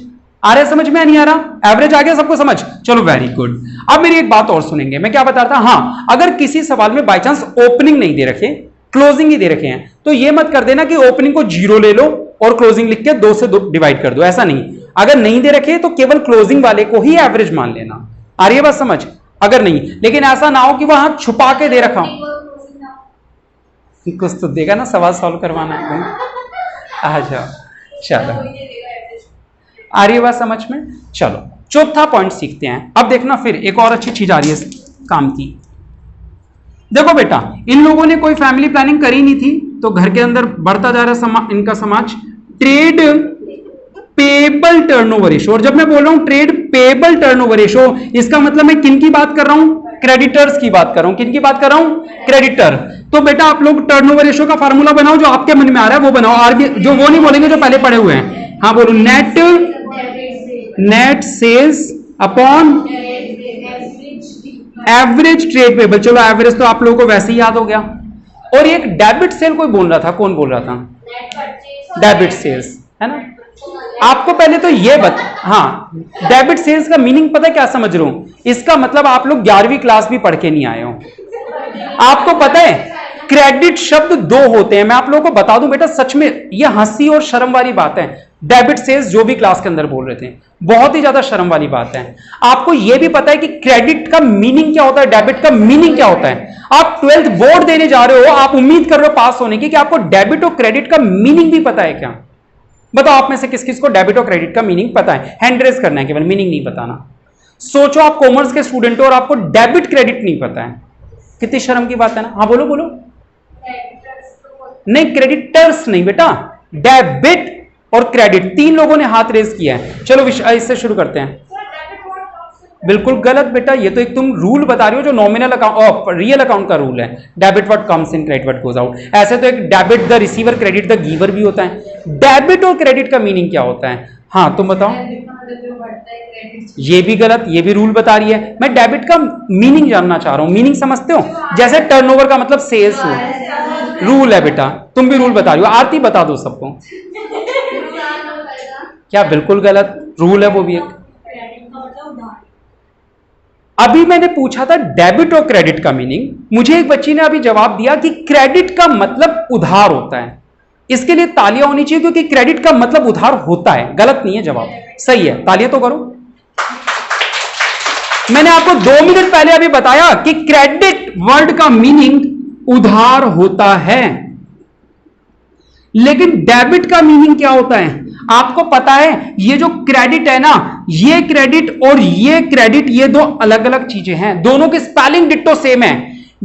आ रहा है समझ में? नहीं आ रहा? एवरेज आ गया सबको समझ? चलो वेरी गुड। अब मेरी एक बात और सुनेंगे, मैं क्या बता रहा था, हाँ अगर किसी सवाल में बाई चांस ओपनिंग नहीं दे रखे, क्लोजिंग ही दे रखे हैं, तो ये मत कर देना कि ओपनिंग को 0 ले लो और क्लोजिंग लिख के 2 से डिवाइड कर दो, ऐसा नहीं। अगर नहीं दे रखे तो केवल क्लोजिंग वाले को ही एवरेज मान लेना। आ रही है बात समझ? अगर नहीं, लेकिन ऐसा ना हो कि वहां छुपा के दे रखा हूं। कुछ तो देगा ना, सवाल सॉल्व करवाना है। आ जाओ, चलो आ रही है बात समझ में? चलो चौथा पॉइंट सीखते हैं। अब देखना फिर एक और अच्छी चीज आ रही है काम की। देखो बेटा, इन लोगों ने कोई फैमिली प्लानिंग करी नहीं थी, तो घर के अंदर बढ़ता जा रहा इनका समाज। ट्रेड पेबल टर्नओवर रेशो, और जब मैं बोल रहा हूं ट्रेड पेबल टर्नओवर रेशो, इसका मतलब मैं किन की बात कर रहा हूं? क्रेडिटर्स की बात कर रहा हूं। किन की बात कर रहा हूं? क्रेडिटर। तो बेटा आप लोग टर्नओवर रेशो का फार्मूला बनाओ, जो आपके मन में आ रहा है वो बनाओ, आगे जो वो नहीं बोलेंगे जो पहले पढ़े हुए हैं। हाँ बोलो, net sales upon average trade payable. चलो एवरेज तो आप लोगों को वैसे ही याद हो गया। और एक डेबिट सेल कोई बोल रहा था, कौन बोल रहा था? डेबिट सेल्स, है ना? आपको पहले तो ये हाँ, डेबिट सेल्स का मीनिंग पता है क्या समझ रहा हूं? इसका मतलब आप लोग 11वीं क्लास भी पढ़ के नहीं आए हो। आपको पता है क्रेडिट शब्द 2 होते हैं। मैं आप लोगों को बता दूं बेटा, सच में ये हंसी और शर्म वाली बात है। डेबिट सेल्स जो भी क्लास के अंदर बोल रहे थे, बहुत ही ज्यादा शर्म वाली बात है। आपको यह भी पता है कि क्रेडिट का मीनिंग क्या होता है, डेबिट का मीनिंग क्या होता है। आप 12th बोर्ड देने जा रहे हो, आप उम्मीद कर रहे हो पास होने की, कि आपको डेबिट और क्रेडिट का मीनिंग भी पता है क्या? बताओ आप में से किस किस को डेबिट और क्रेडिट का मीनिंग पता है? हैंड रेज करना है, केवल मीनिंग नहीं बताना। सोचो आप कॉमर्स के स्टूडेंट हो और आपको डेबिट क्रेडिट नहीं पता है, कितनी शर्म की बात है ना। हाँ बोलो बोलो। नहीं, क्रेडिटर्स नहीं बेटा, डेबिट और क्रेडिट, तीन लोगों ने हाथ रेज किया है। चलो इससे शुरू करते हैं। बिल्कुल गलत बेटा, ये तो एक तुम रूल बता रही हो जो नॉमिनल अकाउंट रियल अकाउंट का रूल है। Debit what comes in, credit what goes out. ऐसे तो एक debit the receiver, credit the giver भी होता है। डेबिट और क्रेडिट का मीनिंग क्या होता है? हाँ तुम बताओ। ये भी गलत, ये भी रूल बता रही है। मैं डेबिट का मीनिंग जानना चाह रहा हूं, मीनिंग समझते हो? जैसे टर्नओवर का मतलब सेल्स हो, रूल है बेटा, तुम भी रूल बता रही हो। आरती बता दो सबको। क्या? बिल्कुल गलत, रूल है वो भी एक। अभी मैंने पूछा था डेबिट और क्रेडिट का मीनिंग, मुझे एक बच्ची ने अभी जवाब दिया कि क्रेडिट का मतलब उधार होता है। इसके लिए तालियां होनी चाहिए क्योंकि क्रेडिट का मतलब उधार होता है। गलत नहीं है जवाब, सही है, तालियां तो करो। मैंने आपको 2 मिनट पहले अभी बताया कि क्रेडिट वर्ड का मीनिंग उधार होता है, लेकिन डेबिट का मीनिंग क्या होता है आपको पता है? ये जो क्रेडिट है ना, ये क्रेडिट और ये क्रेडिट, ये दो अलग अलग चीजें हैं, दोनों की स्पेलिंग डिट्टो सेम है।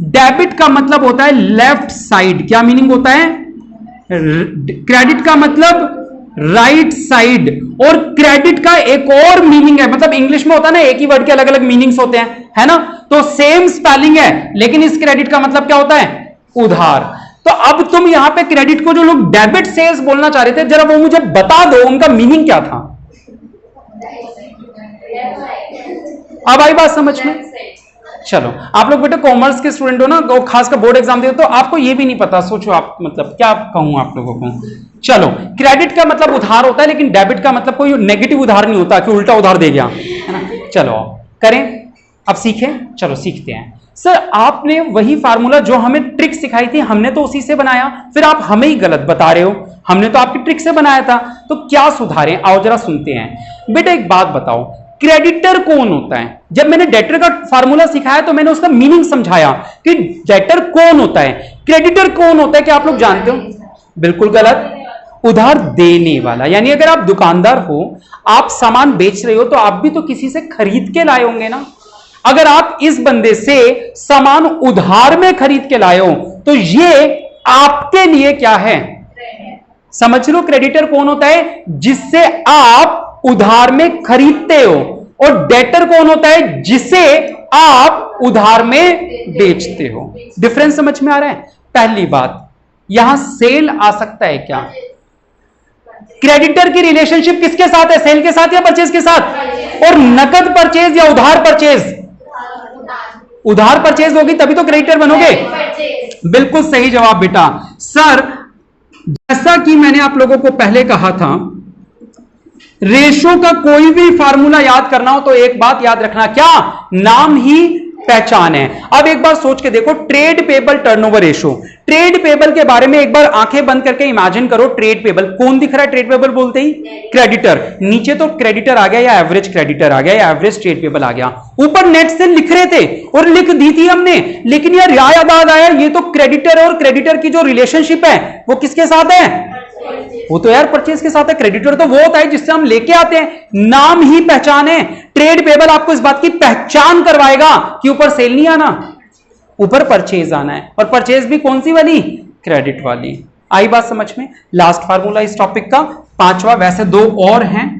डेबिट का मतलब होता है लेफ्ट साइड, क्या मीनिंग होता है? क्रेडिट का मतलब राइट साइड, और क्रेडिट का एक और मीनिंग है, मतलब इंग्लिश में होता है ना एक ही वर्ड के अलग अलग मीनिंग्स होते हैं, है ना? तो सेम स्पेलिंग है, लेकिन इस क्रेडिट का मतलब क्या होता है? उधार। तो अब तुम यहां पे क्रेडिट को जो लोग डेबिट सेल्स बोलना चाह रहे थे, जरा वो मुझे बता दो उनका मीनिंग क्या था। अब आई बात समझ में? चलो आप लोग बेटा कॉमर्स के स्टूडेंट हो ना, खासकर बोर्ड एग्जाम दे, तो आपको ये भी नहीं पता। सोचो आप, मतलब क्या कहूं आप लोगों को। चलो, क्रेडिट का मतलब उधार होता है, लेकिन डेबिट का मतलब कोई नेगेटिव उधार नहीं होता कि उल्टा उधार दे गया, है ना? चलो करें, अब सीखें, चलो सीखते हैं। सर आपने वही फार्मूला जो हमें ट्रिक सिखाई थी, हमने तो उसी से बनाया, फिर आप हमें ही गलत बता रहे हो। हमने तो आपकी ट्रिक से बनाया था, तो क्या सुधारें? आओ जरा सुनते हैं। बेटा एक बात बताओ, क्रेडिटर कौन होता है? जब मैंने डेटर का फार्मूला सिखाया तो मैंने उसका मीनिंग समझाया कि डेटर कौन होता है, क्रेडिटर कौन होता है, क्या आप लोग जानते हो? बिल्कुल गलत, उधार देने वाला। यानी अगर आप दुकानदार हो, आप सामान बेच रहे हो, तो आप भी तो किसी से खरीद के लाए होंगे ना। अगर आप इस बंदे से सामान उधार में खरीद के लाए हो, तो ये आपके लिए क्या है? समझ लो, क्रेडिटर कौन होता है? जिससे आप उधार में खरीदते हो, और डेटर कौन होता है? जिसे आप उधार में बेचते हो। डिफरेंस समझ में आ रहा है? पहली बात, यहां सेल आ सकता है क्या? क्रेडिटर की रिलेशनशिप किसके साथ है? सेल के साथ या परचेज के साथ? और नकद परचेज या उधार परचेज? उधार परचेज होगी तभी तो क्रेडिटर बनोगे। बिल्कुल सही जवाब बेटा। सर जैसा कि मैंने आप लोगों को पहले कहा था, रेशो का कोई भी फार्मूला याद करना हो तो एक बात याद रखना, क्या? नाम ही पहचान है। अब एक बार सोच के देखो, trade payable turnover ratio. Trade payable के बारे में एक बार आंखें बंद करके इमेजिन करो। ट्रेड पेबल कौन दिख रहा है? ट्रेड पेबल बोलते ही क्रेडिटर। नीचे तो क्रेडिटर आ गया, या एवरेज क्रेडिटर आ गया, या एवरेज ट्रेड पेबल आ गया। ऊपर नेट से लिख रहे थे और लिख दी थी हमने, लेकिन यार याद आया, ये तो क्रेडिटर और क्रेडिटर की जो रिलेशनशिप है वो किसके साथ है? वो तो यार परचेज के साथ है। क्रेडिटर तो वो होता है जिससे हम लेके आते हैं, नाम ही पहचान है। ट्रेड पेबल आपको इस बात की पहचान करवाएगा कि ऊपर सेल नहीं आना, ऊपर परचेज आना है, और परचेज भी कौन सी वाली? क्रेडिट वाली। आई बात समझ में? लास्ट फार्मूला इस टॉपिक का, पांचवा। वैसे 2 और हैं,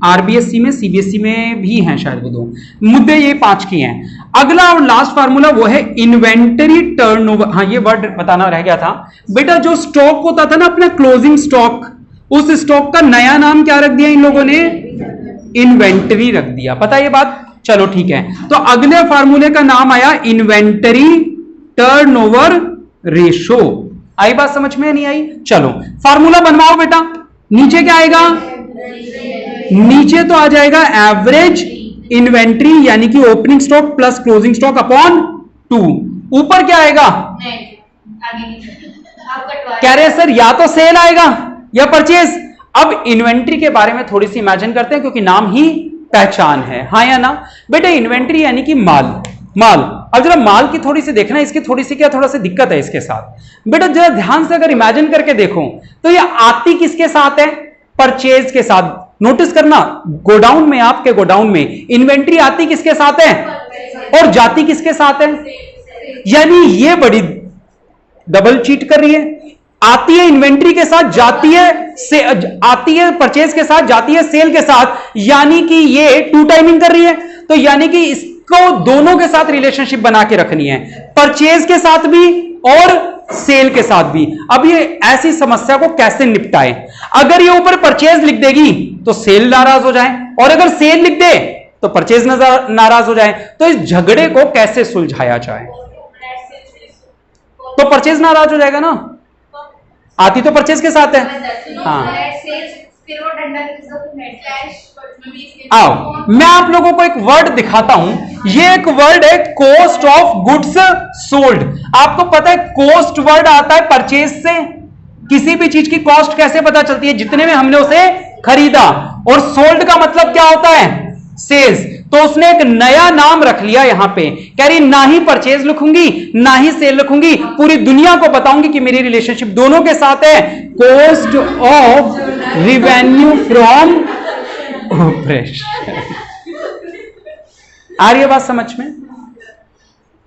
आरबीएससी में, सीबीएसई में भी हैं शायद वो 2 मुद्दे, ये 5 की हैं। अगला और लास्ट फार्मूला वो है इन्वेंटरी टर्नओवर। हाँ ये वर्ड बताना रह गया था बेटा। जो स्टॉक होता था ना अपना क्लोजिंग स्टॉक, उस स्टॉक का नया नाम क्या रख दिया इन लोगों ने? इन्वेंटरी रख दिया। पता है ये बात? चलो ठीक है, तो अगले फार्मूले का नाम आया इन्वेंटरी टर्नओवर रेशो। आई बात समझ में? नहीं आई? चलो फार्मूला बनवाओ बेटा। नीचे क्या आएगा? नीचे तो आ जाएगा एवरेज इन्वेंट्री, यानी कि opening stock plus closing stock upon 2। ऊपर क्या आएगा? कह रहे सर या तो सेल आएगा या परचेज। अब इन्वेंट्री के बारे में थोड़ी सी इमेजिन करते हैं, क्योंकि नाम ही पहचान है, हाँ या ना बेटा? इन्वेंट्री यानी कि माल। अब जरा माल की थोड़ी सी देखना, इसकी थोड़ी सी क्या थोड़ा सी दिक्कत है इसके साथ बेटा। जरा ध्यान से अगर इमेजिन करके देखो तो ये आती किसके साथ है? परचेज के साथ। नोटिस करना, गोडाउन में, आपके गोडाउन में इन्वेंट्री आती किसके साथ है और जाती किसके साथ है? यानी ये बड़ी डबल चीट कर रही है। आती है इन्वेंट्री के साथ, जाती है आती है परचेज के साथ, जाती है सेल के साथ, यानी कि ये टू टाइमिंग कर रही है। तो यानी कि इसको दोनों के साथ रिलेशनशिप बना के रखनी है, परचेज के साथ भी और सेल के साथ भी। अब ये ऐसी समस्या को कैसे निपटाए? अगर ये ऊपर परचेज लिख देगी तो सेल नाराज हो जाए, और अगर सेल लिख दे तो परचेज नाराज हो जाए। तो इस झगड़े को कैसे सुलझाया जाए? तो परचेज नाराज हो जाएगा ना, आती तो परचेज के साथ है। हाँ, फिर वो डंडा फ्लैश। आओ मैं आप लोगों को एक वर्ड दिखाता हूं। ये एक वर्ड है कॉस्ट ऑफ गुड्स सोल्ड। आपको पता है कॉस्ट वर्ड आता है परचेज से। किसी भी चीज की कॉस्ट कैसे पता चलती है? जितने में हमने उसे खरीदा। और सोल्ड का मतलब क्या होता है? सेल्स। तो उसने एक नया नाम रख लिया यहां पे, कह रही ना ही परचेज लिखूंगी ना ही सेल लिखूंगी, पूरी दुनिया को बताऊंगी कि मेरी रिलेशनशिप दोनों के साथ है। Cost of revenue from operation. आ रही है बात समझ में?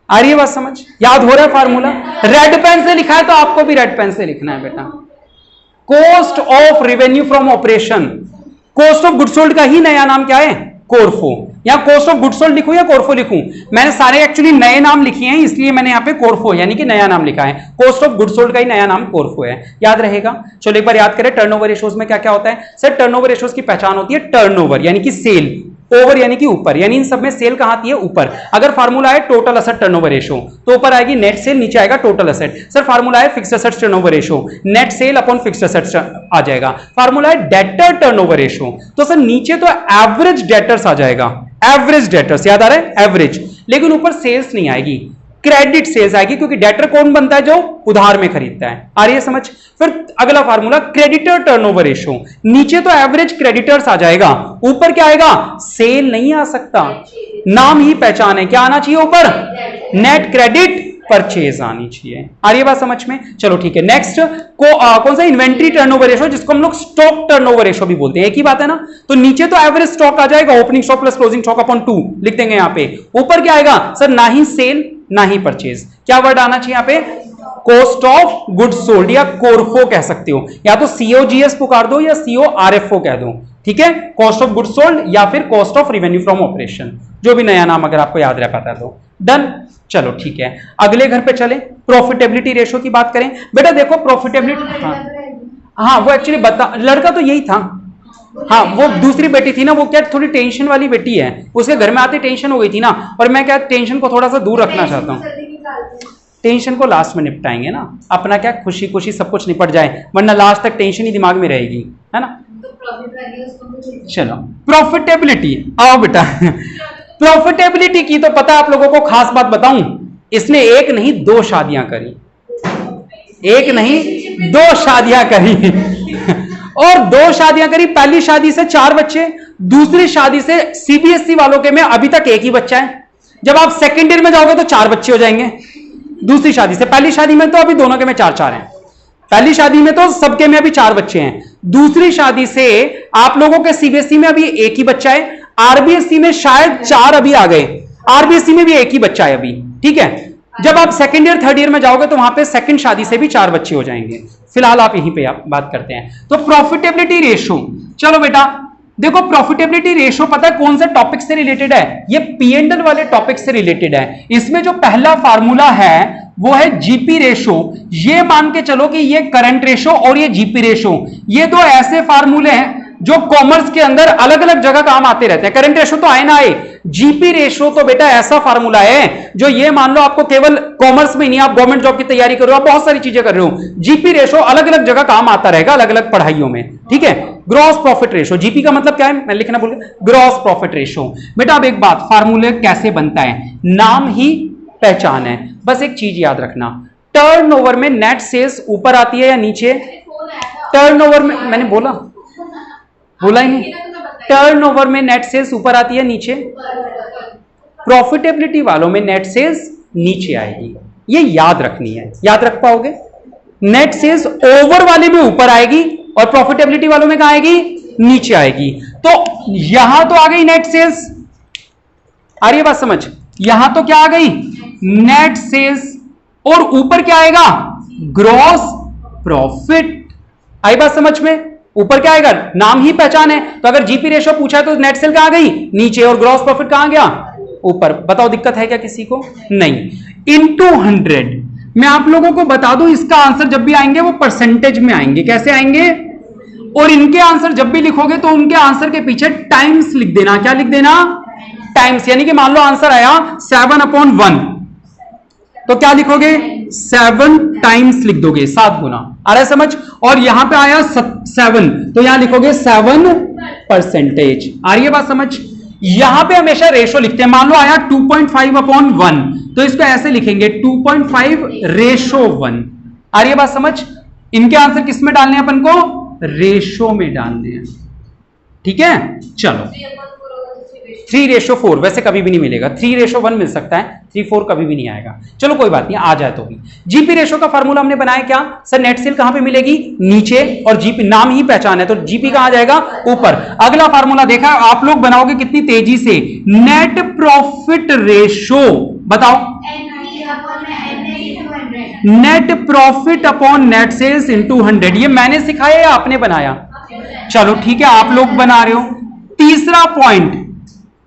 आ रही है बात समझ? याद हो रहा है फार्मूला? रेड पेन से लिखा है तो आपको भी रेड पेन से लिखना है बेटा। Cost of revenue from operation. Cost of good sold का ही नया नाम क्या है? कोरफो। या कॉस्ट ऑफ गुड सोल्ड लिखूं या कोरफो लिखूं? मैंने सारे एक्चुअली नए नाम लिखे हैं, इसलिए मैंने यहां पे कोरफो यानी कि नया नाम लिखा है। कॉस्ट ऑफ गुड सोल्ड का ही नया नाम कोरफो है। याद रहेगा? चलो एक बार याद करें, टर्नओवर रेशोज में क्या क्या होता है? सर टर्नओवर रेशोज की पहचान होती है टर्नओवर यानी कि सेल, ओवर यानी कि ऊपर, यानी इन सब में सेल कहां आती है? ऊपर। अगर फार्मूला है टोटल असेट टर्नओवर रेशो तो ऊपर आएगी नेट सेल, नीचे आएगा टोटल असेट। सर फार्मूला है fixed assets turnover ratio, net sale upon fixed assets आ जाएगा। फार्मूला है डेटर टर्नओवर रेशो, तो सर नीचे तो एवरेज डेटर्स आ जाएगा, एवरेज डेटर्स, याद आ रहा है? एवरेज। लेकिन ऊपर सेल्स नहीं आएगी, क्रेडिट सेल्स आएगी, क्योंकि डेटर कौन बनता है? जो उधार में खरीदता है। आ रही है समझ? फिर अगला फार्मूला क्रेडिटर टर्नओवर रेशो, नीचे तो एवरेज क्रेडिटर्स आ जाएगा, ऊपर क्या आएगा? सेल नहीं आ सकता, नाम ही पहचान है। क्या आना चाहिए ऊपर? नेट क्रेडिट परचेज आनी चाहिए। आ रही है बात समझ में? चलो ठीक है। नेक्स्ट कौन सा? इन्वेंट्री टर्नओवर रेशो, जिसको हम लोग स्टॉक टर्नओवर रेशो भी बोलते हैं। एक ही बात है ना? तो नीचे तो एवरेज स्टॉक आ जाएगा, opening stock plus closing stock upon 2 लिख देंगे यहां पे। ऊपर क्या आएगा? सर ना ही सेल ना ही परचेज। क्या वर्ड आना चाहिए यहां पे? कॉस्ट ऑफ गुड सोल्ड या कोरफो कह सकते हो, या तो सीओजीएस पुकार दो या सीओआरएफओ कह दो। ठीक है? कॉस्ट ऑफ गुड सोल्ड या फिर cost of revenue from operation, जो भी नया नाम अगर आपको याद रह पाता है तो। डन? चलो ठीक है, अगले घर पे चले, प्रॉफिटेबिलिटी रेशो की बात करें। बेटा देखो प्रॉफिटेबिलिटी, हाँ वो एक्चुअली बता, लड़का तो यही था। हाँ वो दूसरी बेटी थी ना, वो क्या थोड़ी टेंशन वाली बेटी है, उसके घर में आते टेंशन हो गई थी ना, और मैं क्या टेंशन को थोड़ा सा दूर रखना चाहता हूँ। टेंशन को लास्ट में निपटाएंगे ना, अपना क्या खुशी खुशी सब कुछ निपट जाए, वरना लास्ट तक टेंशन ही दिमाग में रहेगी, है ना? चलो प्रॉफिटेबिलिटी, आओ बेटा। प्रॉफिटेबिलिटी की तो पता आप लोगों को, खास बात बताऊं, इसने एक नहीं दो शादियां करी, एक नहीं दो शादियां करी। और दो शादियां करी, पहली शादी से 4 बच्चे, दूसरी शादी से सीबीएसई वालों के में अभी तक एक ही बच्चा है। जब आप सेकेंड ईयर में जाओगे तो 4 बच्चे हो जाएंगे दूसरी शादी से। पहली शादी में तो अभी दोनों के में 4-4 हैं, पहली शादी में तो सबके में अभी 4 बच्चे हैं, दूसरी शादी से आप लोगों के सीबीएसई में अभी एक ही बच्चा है, आरबीएसई में शायद 4 अभी आ गए, आरबीएसई में भी एक ही बच्चा है अभी। ठीक है? जब आप सेकंड ईयर थर्ड ईयर में जाओगे तो वहां पे सेकंड शादी से भी 4 बच्चे हो जाएंगे। फिलहाल आप यहीं पे बात करते हैं। तो प्रॉफिटेबिलिटी रेशो, चलो बेटा देखो प्रॉफिटेबिलिटी रेशो पता है कौन से टॉपिक से रिलेटेड है? ये पी&एल वाले टॉपिक से रिलेटेड है। इसमें जो पहला फार्मूला है वो है जीपी रेशो। ये मान के चलो कि ये करंट रेशो और ये जीपी रेशो, ये दो ऐसे फार्मूले हैं जो कॉमर्स के अंदर अलग अलग जगह काम आते रहते हैं। करंट रेशो तो आए ना आए, जीपी रेशो तो बेटा ऐसा फार्मूला है जो ये मान लो आपको केवल कॉमर्स में नहीं, आप गवर्नमेंट जॉब की तैयारी कर रहे हो, आप बहुत सारी चीजें कर रहे हो, जीपी रेशो अलग अलग जगह काम आता रहेगा, अलग अलग पढ़ाइयों में। ठीक है? ग्रॉस प्रॉफिट रेशो, जीपी का मतलब क्या है मैं लिखना भूल गया, ग्रॉस प्रॉफिट रेशो। बेटा अब एक बात, फार्मूले कैसे बनता है, नाम ही पहचान है। बस एक चीज याद रखना, टर्नओवर में नेट सेल्स ऊपर आती है या नीचे? टर्नओवर में मैंने बोला ही नहीं, टर्नओवर में नेट सेल्स ऊपर आती है नीचे? प्रॉफिटेबिलिटी वालों में नेट सेल्स नीचे आएगी, ये याद रखनी है। याद रख पाओगे? नेट सेल्स ओवर वाले में ऊपर आएगी, और प्रॉफिटेबिलिटी वालों में कहां आएगी? नीचे आएगी। तो यहां तो आ गई नेट सेल्स, आ रही है बात समझ? यहां तो क्या आ गई? नेट सेल्स, और ऊपर क्या आएगा? Gross profit. आई बात समझ में? ऊपर क्या आएगा? नाम ही पहचान है, तो अगर जीपी रेशो पूछा है तो नेट सेल कहां गई? नीचे, और ग्रॉस प्रॉफिट कहां गया? ऊपर। बताओ दिक्कत है क्या किसी को? नहीं। इनटू 100, मैं आप लोगों को बता दूं, इसका आंसर जब भी आएंगे वो परसेंटेज में आएंगे। कैसे आएंगे? और इनके आंसर जब भी लिखोगे तो उनके आंसर के पीछे टाइम्स लिख देना। क्या लिख देना? टाइम्स। यानी कि मान लो आंसर आया 7/1, तो क्या लिखोगे? 7 टाइम्स लिख दोगे, 7 गुना। आ रहा है समझ? और यहां पे आया 7, तो यहां लिखोगे 7%। आ रही है बात समझ? यहां पे हमेशा रेशो लिखते हैं। मान लो आया 2.5/1, तो इसको ऐसे लिखेंगे 2.5/1। आ रही है बात समझ? इनके आंसर किस में डालने हैं अपन को? रेशो में डालने हैं। ठीक है, चलो 3/4 वैसे कभी भी नहीं मिलेगा, 3/1 मिल सकता है, 3/4 कभी भी नहीं आएगा। चलो कोई बात नहीं, आ जाए तो भी। जीपी रेशो का फार्मूला हमने बनाया क्या? सर नेट सेल कहां पे मिलेगी? नीचे, और जीपी नाम ही पहचान है तो जीपी कहां जाएगा? ऊपर। अगला फार्मूला देखा आप लोग बनाओगे कितनी तेजी से? Net profit ratio. बताओ, net profit upon net sales into 100। ये मैंने सिखाया या आपने बनाया? चलो ठीक है, आप लोग बना रहे हो। तीसरा पॉइंट,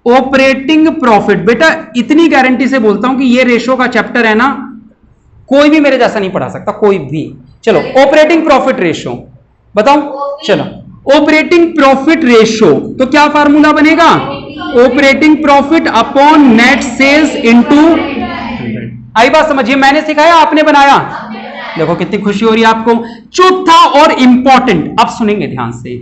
ऑपरेटिंग प्रॉफिट। बेटा इतनी गारंटी से बोलता हूं कि ये रेशो का चैप्टर है ना, कोई भी मेरे जैसा नहीं पढ़ा सकता, कोई भी। चलो ऑपरेटिंग प्रॉफिट रेशो बताओ। चलो ऑपरेटिंग प्रॉफिट रेशो, तो क्या फार्मूला बनेगा? Operating profit upon net sales into 100। आई बात समझिए? मैंने सिखाया, आपने बनाया? देखो कितनी खुशी हो रही है आपको। चौथा और इंपॉर्टेंट, अब सुनेंगे ध्यान से,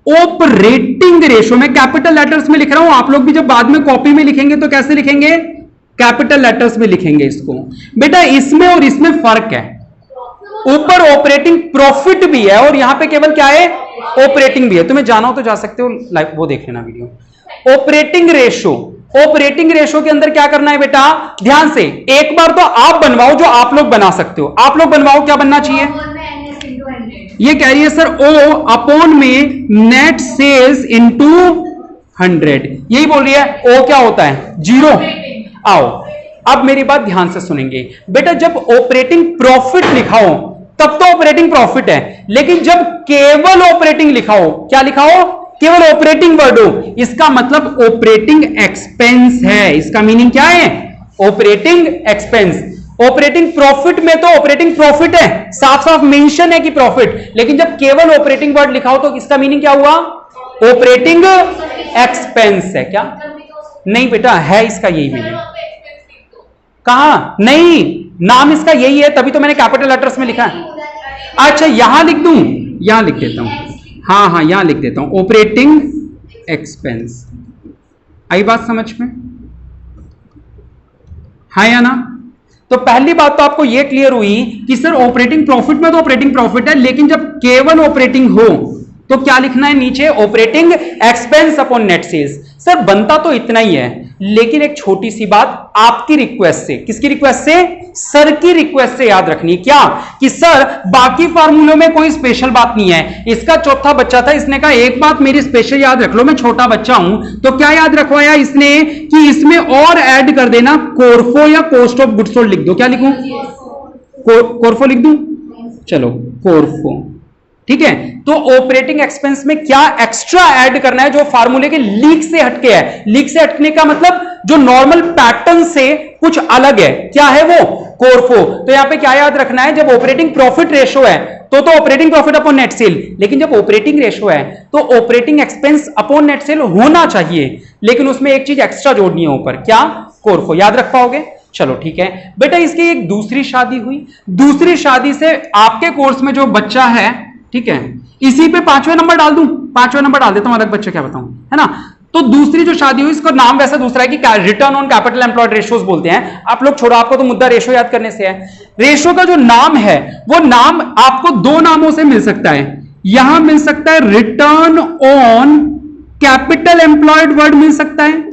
ऑपरेटिंग रेशो। मैं कैपिटल लेटर्स में लिख रहा हूं, आप लोग भी जब बाद में कॉपी में लिखेंगे तो कैसे लिखेंगे? कैपिटल लेटर्स में लिखेंगे इसको। बेटा इसमें और इसमें फर्क है। ऊपर ऑपरेटिंग प्रॉफिट भी है और यहां पे केवल क्या है? ऑपरेटिंग भी है। तुम्हें जाना हो तो जा सकते हो, लाइव वो देख लेना video. Operating ratio, operating ratio के अंदर क्या करना है बेटा? ध्यान से, एक बार तो आप बनवाओ जो आप लोग बना सकते हो। आप लोग बनवाओ, क्या बनना चाहिए? ये कह रही है सर ओ अपॉन में नेट सेल्स इनटू 100, यही बोल रही है। ओ क्या होता है? 0। आओ अब मेरी बात ध्यान से सुनेंगे। बेटा जब ऑपरेटिंग प्रॉफिट लिखा हो तब तो ऑपरेटिंग प्रॉफिट है, लेकिन जब केवल ऑपरेटिंग लिखा हो, क्या लिखा हो? केवल ऑपरेटिंग वर्ड हो, इसका मतलब ऑपरेटिंग एक्सपेंस है। इसका मीनिंग क्या है? Operating expense. ऑपरेटिंग प्रॉफिट में तो ऑपरेटिंग प्रॉफिट है, साफ साफ मेंशन है कि प्रॉफिट, लेकिन जब केवल ऑपरेटिंग वर्ड लिखा हो तो इसका मीनिंग क्या हुआ? ऑपरेटिंग एक्सपेंस है। क्या? नहीं बेटा, है इसका यही मीनिंग। कहां? नहीं, नाम इसका यही है, तभी तो मैंने कैपिटल लेटर्स में लिखा है। अच्छा यहां लिख दूं? यहां लिख देता हूं, हाँ यहां लिख देता हूं, ऑपरेटिंग एक्सपेंस। आई बात समझ में? हाँ या ना? तो पहली बात तो आपको यह क्लियर हुई कि सर ऑपरेटिंग प्रॉफिट में तो ऑपरेटिंग प्रॉफिट है, लेकिन जब केवल ऑपरेटिंग हो तो क्या लिखना है नीचे? Operating expense upon net sales. Sir बनता तो इतना ही है, लेकिन एक छोटी सी बात आपकी रिक्वेस्ट से। किसकी रिक्वेस्ट से? सर की रिक्वेस्ट से याद रखनी। क्या? कि सर बाकी फार्मूलों में कोई स्पेशल बात नहीं है। इसका चौथा बच्चा था, इसने कहा एक बात मेरी स्पेशल याद रख लो, मैं छोटा बच्चा हूं। तो क्या याद रखवाया इसने? कि इसमें और ऐड कर देना कोरफो या कॉस्ट ऑफ गुड्स सोल्ड लिख दो। क्या लिखूं? कोरफो लिख दूं? चलो कोरफो, ठीक है। तो ऑपरेटिंग एक्सपेंस में क्या एक्स्ट्रा ऐड करना है जो फार्मूले के लीक से हटके है? लीक से हटने का मतलब जो नॉर्मल पैटर्न से कुछ अलग है, क्या है वो? कोरफो। तो यहां पे क्या याद रखना है? जब ऑपरेटिंग प्रॉफिट रेशो है तो operating profit upon net cell, लेकिन जब ऑपरेटिंग रेशो है तो operating expense upon net cell होना चाहिए, लेकिन उसमें एक चीज एक्स्ट्रा जोड़नी है ऊपर। क्या? कोरफो। याद रख पाओगे? चलो ठीक है बेटा। इसकी एक दूसरी शादी हुई, दूसरी शादी से आपके कोर्स में जो बच्चा है, ठीक है, इसी पे 5वें नंबर डाल दूं, 5वें नंबर डाल देता हूं, अलग बच्चे क्या बताऊं, है ना। तो दूसरी जो शादी हुई, इसका नाम वैसे दूसरा है कि return on capital employed ratios बोलते हैं। आप लोग छोड़ो, आपको तो मुद्दा रेशो याद करने से है। रेशो का जो नाम है वो नाम आपको दो नामों से मिल सकता है। यहां मिल सकता है return on capital employed word मिल सकता है,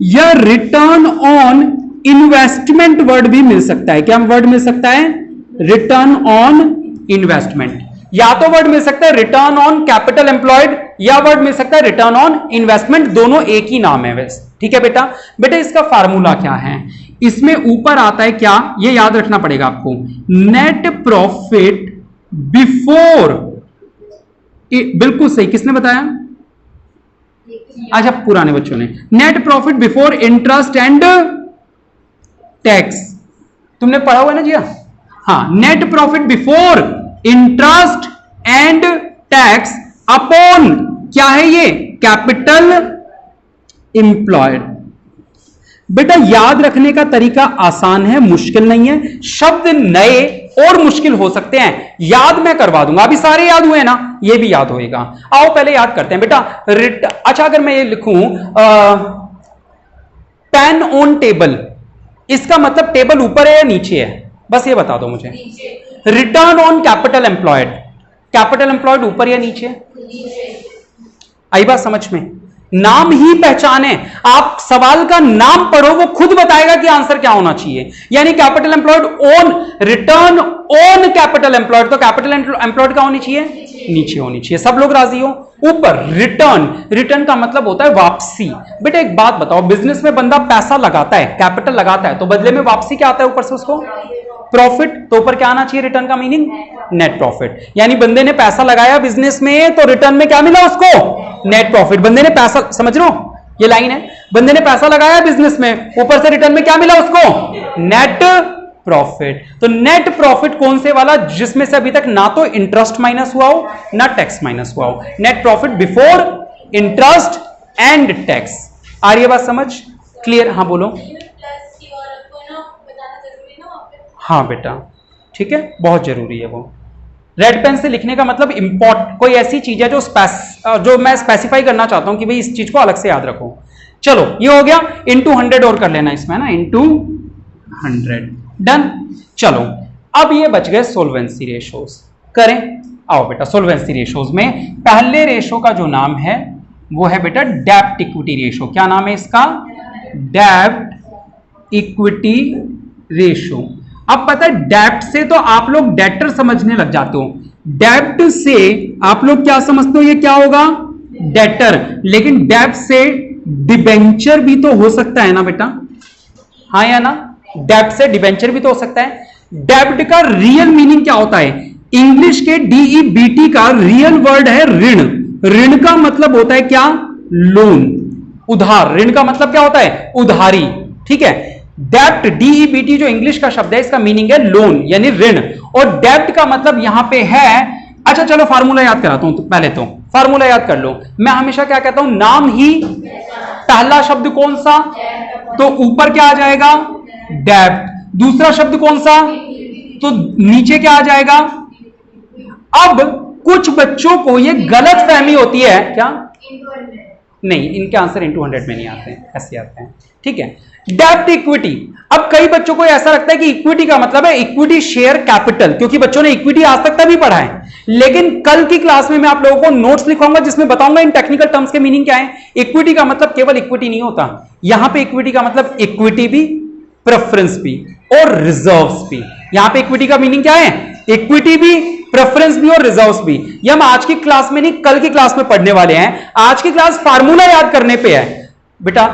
या रिटर्न ऑन इन्वेस्टमेंट वर्ड भी मिल सकता है। क्या वर्ड मिल सकता है? Return on investment. या तो वर्ड मिल सकता है रिटर्न ऑन कैपिटल एम्प्लॉयड या वर्ड मिल सकता है रिटर्न ऑन इन्वेस्टमेंट, दोनों एक ही नाम है वैसे, ठीक है बेटा। बेटा इसका फार्मूला क्या है, इसमें ऊपर आता है क्या, ये याद रखना पड़ेगा आपको, नेट प्रॉफिट बिफोर, बिल्कुल सही, किसने बताया, अच्छा पुराने बच्चों ने, net profit before interest and tax, तुमने पढ़ा हुआ ना जी, हाँ, net profit before interest and tax upon क्या है ये, कैपिटल एम्प्लॉयड। बेटा याद रखने का तरीका आसान है, मुश्किल नहीं है, शब्द नए और मुश्किल हो सकते हैं, याद मैं करवा दूंगा, अभी सारे याद हुए ना, ये भी याद होएगा। आओ पहले याद करते हैं बेटा, अच्छा अगर मैं ये लिखूं पेन ऑन टेबल, इसका मतलब टेबल ऊपर है या नीचे है, बस ये बता दो मुझे। Return on capital employed, capital employed ऊपर या नीचे, आई बात समझ में, नाम ही पहचान है, आप सवाल का नाम पढ़ो वो खुद बताएगा कि आंसर क्या होना चाहिए, यानी capital employed on, return on capital employed, तो कैपिटल एम्प्लॉयड क्या होनी चाहिए, नीचे होनी चाहिए, सब लोग राजी हो। ऊपर रिटर्न, रिटर्न का मतलब होता है वापसी। बेटा एक बात बताओ, बिजनेस में बंदा पैसा लगाता है, कैपिटल लगाता है, तो बदले में वापसी क्या आता है ऊपर से उसको, प्रॉफिट, तो ऊपर क्या आना चाहिए रिटर्न का मीनिंग, नेट प्रॉफिट, यानी बंदे ने पैसा लगाया बिजनेस में तो रिटर्न में क्या मिला उसको, नेट प्रॉफिट। बंदे ने पैसा, समझ रहे हो ये लाइन है, बंदे ने पैसा लगाया बिजनेस में, ऊपर से रिटर्न में क्या मिला उसको, नेट प्रॉफिट। तो नेट प्रॉफिट कौन से वाला, जिसमें से अभी तक ना तो इंटरेस्ट माइनस हुआ हो ना टैक्स माइनस हुआ हो, net profit before interest and tax. आ रही है बात समझ, क्लियर, हाँ बोलो। हाँ बेटा ठीक है, बहुत जरूरी है वो, रेड पेन से लिखने का मतलब इंपॉर्ट, कोई ऐसी चीज है जो मैं स्पेसिफाई करना चाहता हूं कि भाई इस चीज को अलग से याद रखो। चलो ये हो गया, इंटू 100 और कर लेना इसमें ना, इंटू 100, डन। चलो अब ये बच गए सोल्वेंसी रेशोज, करें, आओ बेटा। सोल्वेंसी रेशोज में पहले रेशो का जो नाम है वो है बेटा डेब्ट इक्विटी रेशो। क्या नाम है इसका, डेब्ट इक्विटी रेशो। अब पता है डेब्ट से तो आप लोग डेटर समझने लग जाते हो, डेब्ट से आप लोग क्या समझते हो, ये क्या होगा, डेटर, लेकिन डेब्ट से डिबेंचर भी तो हो सकता है ना बेटा, हाँ या ना, डेब्ट से डिबेंचर भी तो हो सकता है। डेब्ट का रियल मीनिंग क्या होता है, इंग्लिश के DEBT का रियल वर्ड है ऋण। ऋण का मतलब होता है क्या, लोन, उधार। ऋण का मतलब क्या होता है, उधारी, ठीक है। डेब्ट DEBT जो इंग्लिश का शब्द है, इसका मीनिंग है लोन यानी ऋण, और डेब्ट का मतलब यहां पे है, अच्छा चलो फार्मूला याद कराता हूं, तो पहले तो फार्मूला याद कर लो। मैं हमेशा क्या कहता हूं, नाम ही, पहला शब्द कौन सा, तो ऊपर क्या आ जाएगा, डेब्ट। दूसरा शब्द कौन सा, तो नीचे क्या आ जाएगा। अब कुछ बच्चों को ये गलत फहमी होती है, क्या नहीं, इनके आंसर इंटू 100 में नहीं आते हैं, ऐसे आते हैं, ठीक है। डेब्ट इक्विटी, अब कई बच्चों को ऐसा लगता है कि इक्विटी का मतलब है इक्विटी शेयर कैपिटल, क्योंकि बच्चों ने इक्विटी आज तक तभी पढ़ा है, लेकिन कल की क्लास में मैं आप लोगों को नोट्स लिखवाऊंगा जिसमें बताऊंगा इन टेक्निकल टर्म्स के मीनिंग क्या है। इक्विटी का मतलब केवल इक्विटी नहीं होता, यहां पे इक्विटी का मतलब इक्विटी भी, प्रेफरेंस भी और रिजर्व्स भी। यहां पे इक्विटी का मीनिंग क्या है, इक्विटी भी, प्रेफरेंस भी और रिजर्व्स भी। ये हम आज की क्लास में नहीं, कल की क्लास में पढ़ने वाले हैं। आज की क्लास फार्मूला याद करने पे है बेटा।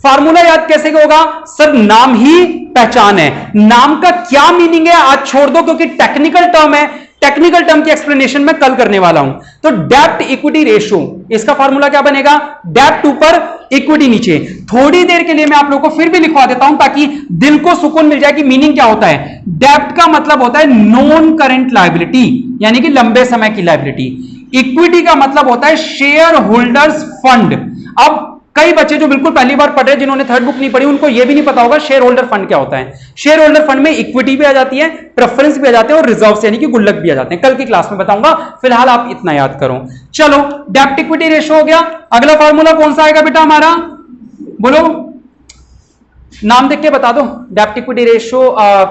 फार्मूला याद कैसे होगा सर, नाम ही पहचान है, नाम का क्या मीनिंग है आज छोड़ दो, क्योंकि टेक्निकल टर्म है, टेक्निकल टर्म की एक्सप्लेनेशन मैं कल करने वाला हूं। तो डेब्ट इक्विटी रेशो, इसका फार्मूला क्या बनेगा, डेब्ट ऊपर इक्विटी नीचे। थोड़ी देर के लिए मैं आप लोगों को फिर भी लिखवा देता हूं ताकि दिल को सुकून मिल जाए कि मीनिंग क्या होता है। डेब्ट का मतलब होता है नॉन करंट लायबिलिटी, यानी कि लंबे समय की लायबिलिटी। इक्विटी का मतलब होता है शेयर होल्डर्स फंड। अब कई बच्चे जो बिल्कुल पहली बार पढ़ रहे हैं, जिन्होंने थर्ड बुक नहीं पढ़ी, उनको यह भी नहीं पता होगा शेयर होल्डर फंड क्या होता है। शेयर होल्डर फंड में इक्विटी भी आ जाती है, प्रेफरेंस भी आ जाते हैं और रिजर्व्स यानी कि गुल्लक भी आ जाते हैं। कल की क्लास में बताऊंगा, फिलहाल आप इतना याद करो। चलो डेब्ट इक्विटी रेशो हो गया। अगला फॉर्मूला कौन सा आएगा बेटा हमारा, बोलो, नाम देख के बता दो। डेब्ट इक्विटी रेशो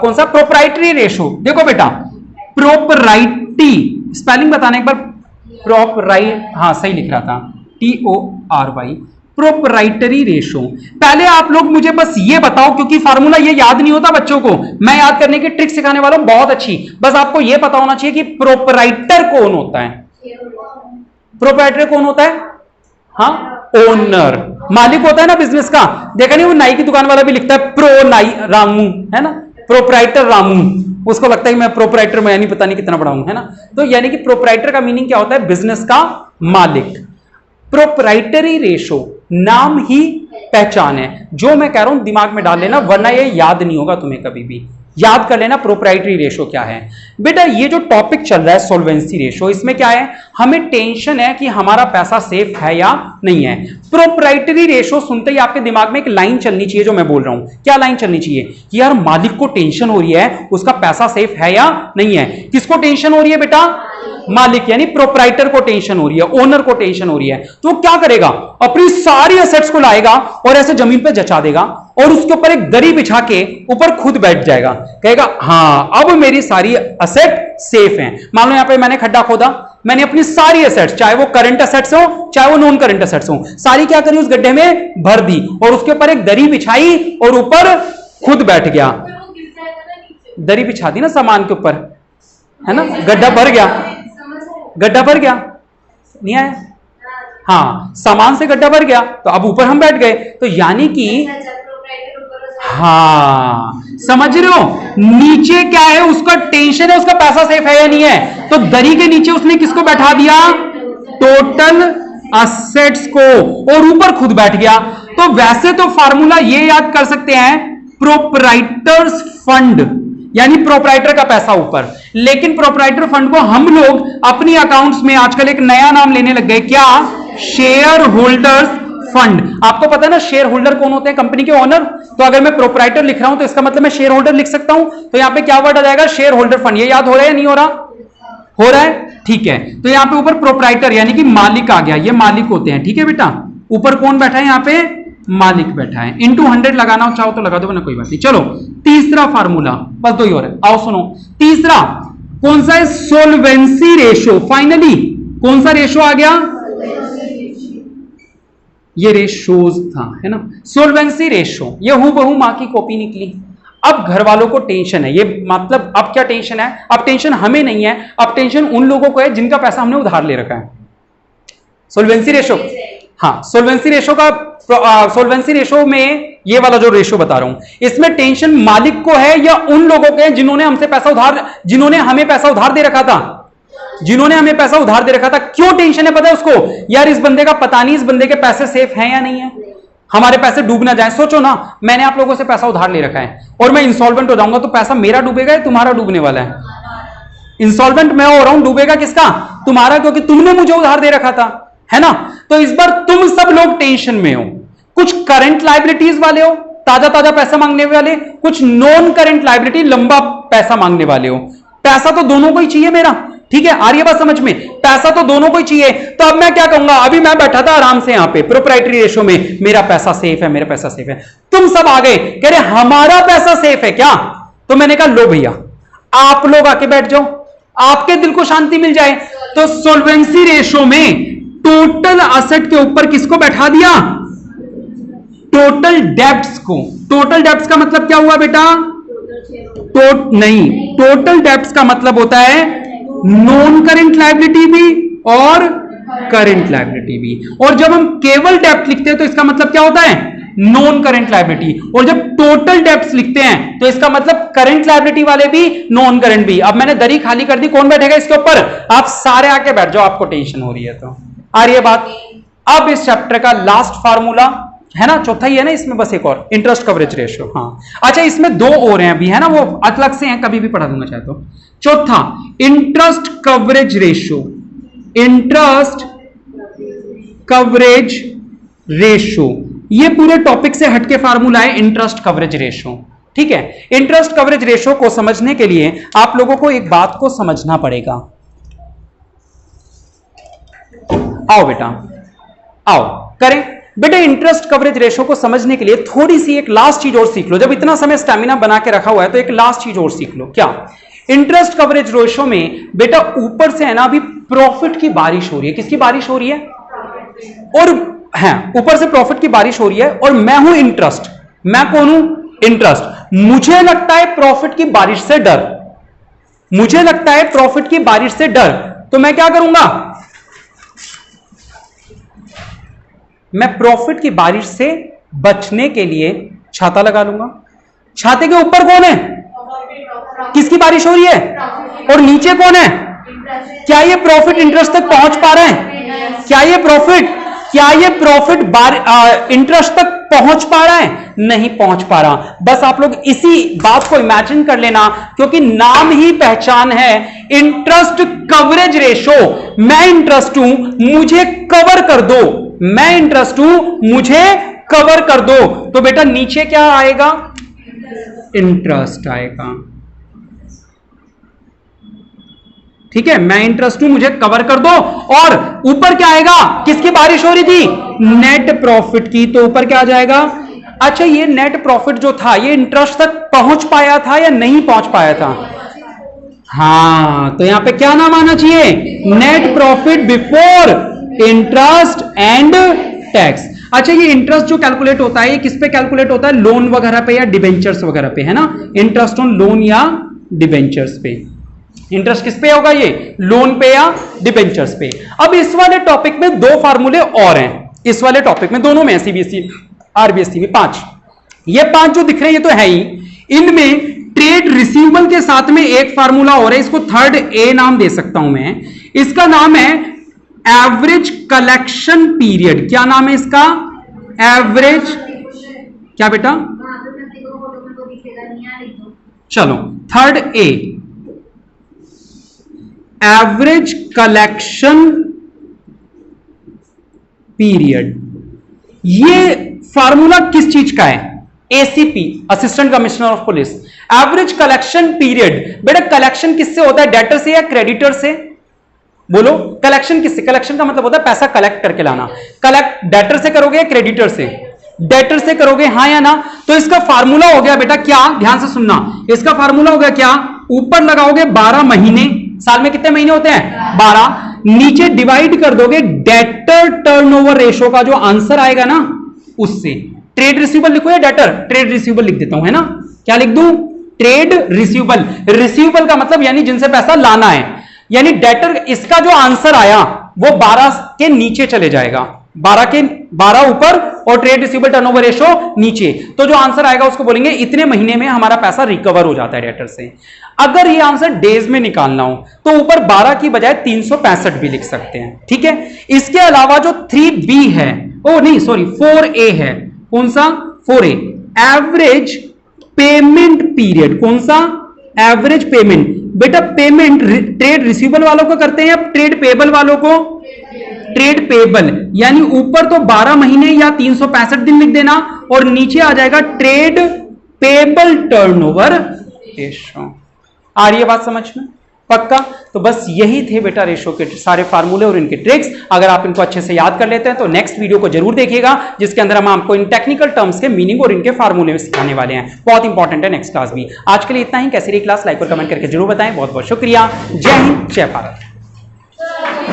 कौन सा, प्रोप्राइटरी रेशो। देखो बेटा प्रोपराइटी, स्पेलिंग बताना एक बार, प्रोपराइट, हाँ सही लिख रहा था, TORY, प्रोप्राइटरी रेशो। पहले आप लोग मुझे बस ये बताओ, क्योंकि फार्मूला ये याद नहीं होता बच्चों को, मैं याद करने की ट्रिक सिखाने वाला हूं बहुत अच्छी। बस आपको ये पता होना चाहिए कि प्रोप्राइटर कौन होता है। प्रोप्राइटर कौन होता है? हाँ, ओनर, मालिक होता है ना बिजनेस का। देखा नहीं, वो नाई की दुकान वाला भी लिखता है प्रो नाई रामू, है ना, प्रोप्राइटर रामू। उसको लगता है कि मैं प्रोप्राइटर में यानी पता नहीं कितना बड़ा हूं, है ना। तो यानी कि प्रोप्राइटर का मीनिंग क्या होता है? बिजनेस का मालिक। प्रोप्राइटरी रेशो नाम ही पहचान है। जो मैं कह रहा हूं दिमाग में डाल लेना, वरना ये याद नहीं होगा तुम्हें कभी भी। याद कर लेना प्रोप्राइटरी रेशो क्या है। बेटा ये जो टॉपिक चल रहा है सॉल्वेंसी रेशो, इसमें क्या है? हमें टेंशन है कि हमारा पैसा सेफ है या नहीं है। प्रोप्राइटरी रेशो सुनते ही आपके दिमाग में एक लाइन चलनी चाहिए जो मैं बोल रहा हूं। क्या लाइन चलनी चाहिए? कि यार मालिक को टेंशन हो रही है, उसका पैसा सेफ है या नहीं है। किसको टेंशन हो रही है बेटा? मालिक, यानी प्रोप्राइटर को टेंशन हो रही है, ओनर को टेंशन हो रही है। तो वो क्या करेगा? अपनी सारी एसेट्स को लाएगा और ऐसे जमीन पे जचा देगा और उसके ऊपर एक दरी बिछा के ऊपर खुद बैठ जाएगा, कहेगा हाँ अब मेरी सारी एसेट सेफ हैं। मान लो यहां पे मैंने खड्डा खोदा, मैंने अपनी सारी एसेट्स, चाहे वो करंट एसेट्स हो चाहे वो नॉन करंट एसेट्स हो, सारी क्या करी? उस गड्ढे में भर दी और उसके ऊपर एक दरी बिछाई और ऊपर खुद बैठ गया। दरी बिछा दी ना सामान के ऊपर, है ना, गड्ढा भर गया, गड्ढा भर गया, नहीं आया? हाँ, सामान से गड्ढा भर गया तो अब ऊपर हम बैठ गए। तो यानी कि हाँ, समझ रहे हो? नीचे क्या है? उसका टेंशन है, उसका पैसा सेफ है या नहीं है। तो दरी के नीचे उसने किसको बैठा दिया? टोटल असेट्स को, और ऊपर खुद बैठ गया। तो वैसे तो फार्मूला ये याद कर सकते हैं, प्रोप्राइटर्स फंड, यानी प्रोप्राइटर का पैसा ऊपर। लेकिन प्रोप्राइटर फंड को हम लोग अपनी अकाउंट्स में आजकल एक नया नाम लेने लग गए। क्या? Share holders fund. आपको पता है ना शेयर होल्डर कौन होते हैं? कंपनी के ओनर। तो अगर मैं प्रोप्राइटर लिख रहा हूं तो इसका मतलब मैं शेयर होल्डर लिख सकता हूं। तो यहां पे क्या वर्ड आ जाएगा? Share holder fund. ये याद हो रहा है या नहीं हो रहा? हो रहा है, ठीक है। तो यहां पे ऊपर प्रोप्राइटर यानी कि मालिक आ गया, ये मालिक होते हैं, ठीक है बेटा। ऊपर कौन बैठा है? यहां पे मालिक बैठा है। इंटू 100 लगाना हो चाहो तो लगा दो, ना कोई बात नहीं। चलो तीसरा फार्मूला, बस दो ही और है, आओ सुनो। तीसरा कौन सा है? सोल्वेंसी रेशो। फाइनली कौन सा रेशो आ गया? ये रेशोज था, है ना। सोल्वेंसी रेशो, ये हूबहू मां की कॉपी निकली। अब घर वालों को टेंशन है, ये मतलब अब क्या टेंशन है? अब टेंशन हमें नहीं है, अब टेंशन उन लोगों को है जिनका पैसा हमने उधार ले रखा है। सोल्वेंसी रेशो, हाँ, सोल्वेंसी रेशो का, सोल्वेंसी रेशो में ये वाला जो रेशो बता रहा हूं, इसमें टेंशन मालिक को है या उन लोगों को है जिन्होंने हमसे पैसा उधार, जिन्होंने हमें पैसा उधार दे रखा था, जिन्होंने हमें पैसा उधार दे रखा था। क्यों टेंशन है पता है उसको? यार इस बंदे का पता नहीं इस बंदे के पैसे सेफ हैं या नहीं है, हमारे पैसे डूब ना जाए। सोचो ना, मैंने आप लोगों से पैसा उधार ले रखा है और मैं इंसॉल्वेंट हो जाऊंगा तो पैसा मेरा डूबेगा या तुम्हारा डूबने वाला है? इंसॉल्वेंट मैं हो रहा हूं, डूबेगा किसका? तुम्हारा, क्योंकि तुमने मुझे उधार दे रखा था, है ना। तो इस बार तुम सब लोग टेंशन में हो। कुछ करंट लायबिलिटीज वाले हो, ताजा ताजा पैसा मांगने वाले, कुछ नॉन करंट लायबिलिटी, लंबा पैसा मांगने वाले हो। पैसा तो दोनों को ही चाहिए मेरा, ठीक है, आ रही है बात समझ में? पैसा तो दोनों को ही चाहिए। तो अब मैं क्या कहूंगा? अभी मैं बैठा था आराम से यहां पे प्रोप्राइटरी रेशो में, मेरा पैसा सेफ है, मेरा पैसा सेफ है। तुम सब आ गए कह रहे हमारा पैसा सेफ है क्या? तो मैंने कहा लो भैया आप लोग आके बैठ जाओ, आपके दिल को शांति मिल जाए। तो सोल्वेंसी रेशो में टोटल असेट के ऊपर किसको बैठा दिया? टोटल डेब्ट्स को। टोटल डेब्ट्स का मतलब क्या हुआ बेटा? नहीं, टोटल डेब्ट्स का मतलब होता है नॉन करेंट लायबिलिटी भी और करेंट लायबिलिटी भी। और जब हम केवल डेब्ट लिखते हैं तो इसका मतलब क्या होता है? Non current liability. और जब टोटल डेब्ट्स लिखते हैं तो इसका मतलब करेंट लायबिलिटी वाले भी नॉन करेंट भी। अब मैंने दरी खाली कर दी, कौन बैठेगा इसके ऊपर? आप सारे आके बैठ जाओ, आपको टेंशन हो रही है तो। आ रही है बात? अब इस चैप्टर का लास्ट फार्मूला है ना, चौथा ही है ना इसमें, बस एक और, इंटरेस्ट कवरेज रेशियो। हाँ अच्छा, इसमें दो और हैं अभी, है ना, वो अलग से हैं, कभी भी पढ़ा दूंगा चाहे तो। चौथा interest coverage ratio. Interest coverage ratio ये पूरे टॉपिक से हटके फार्मूला है, इंटरेस्ट कवरेज रेशियो, ठीक है। इंटरेस्ट कवरेज रेशियो को समझने के लिए आप लोगों को एक बात को समझना पड़ेगा। आओ बेटा, आओ करें बेटे। इंटरेस्ट कवरेज रेशो को समझने के लिए थोड़ी सी एक लास्ट चीज और सीख लो। जब इतना समय स्टैमिना बना के रखा हुआ है तो एक लास्ट चीज और सीख लो। क्या? इंटरेस्ट कवरेज रेशो में बेटा ऊपर से है ना अभी प्रॉफिट की बारिश हो रही है। किसकी बारिश हो रही है? और है, ऊपर से प्रॉफिट की बारिश हो रही है और मैं हूं इंटरेस्ट। मैं कौन हूं? इंटरेस्ट। मुझे लगता है प्रॉफिट की बारिश से डर, मुझे लगता है प्रॉफिट की बारिश से डर, तो मैं क्या करूंगा? मैं प्रॉफिट की बारिश से बचने के लिए छाता लगा लूंगा। छाते के ऊपर कौन है? किसकी बारिश हो रही है? और नीचे कौन है? क्या ये प्रॉफिट इंटरेस्ट तक पहुंच पा रहे हैं? क्या ये प्रॉफिट इंटरेस्ट तक पहुंच पा रहा है? नहीं पहुंच पा रहा। बस आप लोग इसी बात को इमेजिन कर लेना, क्योंकि नाम ही पहचान है इंटरेस्ट कवरेज रेशो। मैं इंटरेस्ट हूं, मुझे कवर कर दो, मैं इंटरेस्ट हूं, मुझे कवर कर दो। तो बेटा नीचे क्या आएगा? इंटरेस्ट आएगा। ठीक है, मैं इंटरेस्ट हूं, मुझे कवर कर दो। और ऊपर क्या आएगा? किसकी बारिश हो रही थी? नेट प्रॉफिट की। तो ऊपर क्या आ जाएगा? अच्छा, ये नेट प्रॉफिट जो था ये इंटरेस्ट तक पहुंच पाया था या नहीं पहुंच पाया था? हाँ, तो यहां पे क्या नाम आना चाहिए? Net profit before interest and tax. अच्छा, ये इंटरेस्ट जो कैलकुलेट होता है ये किस पे कैलकुलेट होता है? लोन वगैरह पे या डिबेंचर्स वगैरह पे, है ना? इंटरेस्ट ऑन लोन या डिबेंचर्स पे। इंटरेस्ट किस पे होगा? ये लोन पे या डिबेंचर्स पे। अब इस वाले टॉपिक में दो फार्मूले और हैं, इस वाले टॉपिक में दोनों में, सीबीएसई आरबीएसई में 5। ये 5 जो दिख रहे हैं ये तो है ही। इनमें ट्रेड रिसीवेबल के साथ में एक फार्मूला और है, इसको थर्ड ए नाम दे सकता हूं मैं। इसका नाम है एवरेज कलेक्शन पीरियड। क्या नाम है इसका? एवरेज क्या बेटा? चलो, third A, average collection period. ये फार्मूला किस चीज का है? ACP, assistant commissioner of police. Average collection period. बेटा कलेक्शन किससे होता है? डेटर से या क्रेडिटर से? बोलो, कलेक्शन किससे? कलेक्शन का मतलब होता है पैसा कलेक्ट करके लाना। कलेक्ट डेटर से करोगे या क्रेडिटर से? डेटर से करोगे, हाँ या ना? तो इसका फार्मूला हो गया बेटा क्या? ध्यान से सुनना, इसका फार्मूला हो गया क्या? ऊपर लगाओगे 12 महीने, साल में कितने महीने होते हैं? 12। नीचे डिवाइड कर दोगे डेटर टर्नओवर रेशो का जो आंसर आएगा ना उससे। ट्रेड रिसीवेबल लिखो या डेटर? ट्रेड रिसीवेबल लिख देता हूं, है ना? क्या लिख दूं? Trade receivable. रिसीवेबल का मतलब यानी जिनसे पैसा लाना है, यानी डेटर। इसका जो आंसर आया वो 12 के नीचे चले जाएगा, 12 ऊपर और ट्रेड रिसीवेबल टर्नओवर रेशो नीचे। तो जो आंसर आएगा उसको बोलेंगे इतने महीने में हमारा पैसा रिकवर हो जाता है डेटर से। अगर ये आंसर डेज में निकालना हो तो ऊपर 12 की बजाय 365 भी लिख सकते हैं। ठीक है, इसके अलावा जो 3B है, ओ नहीं सॉरी 4A है। कौन सा? 4A, average payment period. कौन सा? Average payment. बेटा पेमेंट ट्रेड रिसीवेबल वालों को करते हैं या ट्रेड पेबल वालों को? Trade payable. यानी ऊपर तो 12 महीने या 365 दिन लिख देना और नीचे आ जाएगा ट्रेड पेबल टर्नओवर रेशो। आ रही है बात समझ में? पक्का? तो बस यही थे बेटा रेशो के सारे फार्मूले और इनके ट्रिक्स। अगर आप इनको अच्छे से याद कर लेते हैं तो नेक्स्ट वीडियो को जरूर देखिएगा, जिसके अंदर हम आपको इन टेक्निकल टर्म्स के मीनिंग और इनके फार्मूले सिखाने वाले हैं। बहुत इंपॉर्टेंट है नेक्स्ट क्लास भी। आज के लिए इतना ही। कैसी रही क्लास? लाइक और कमेंट करके जरूर बताएं। बहुत बहुत शुक्रिया। जय हिंद, जय भारत।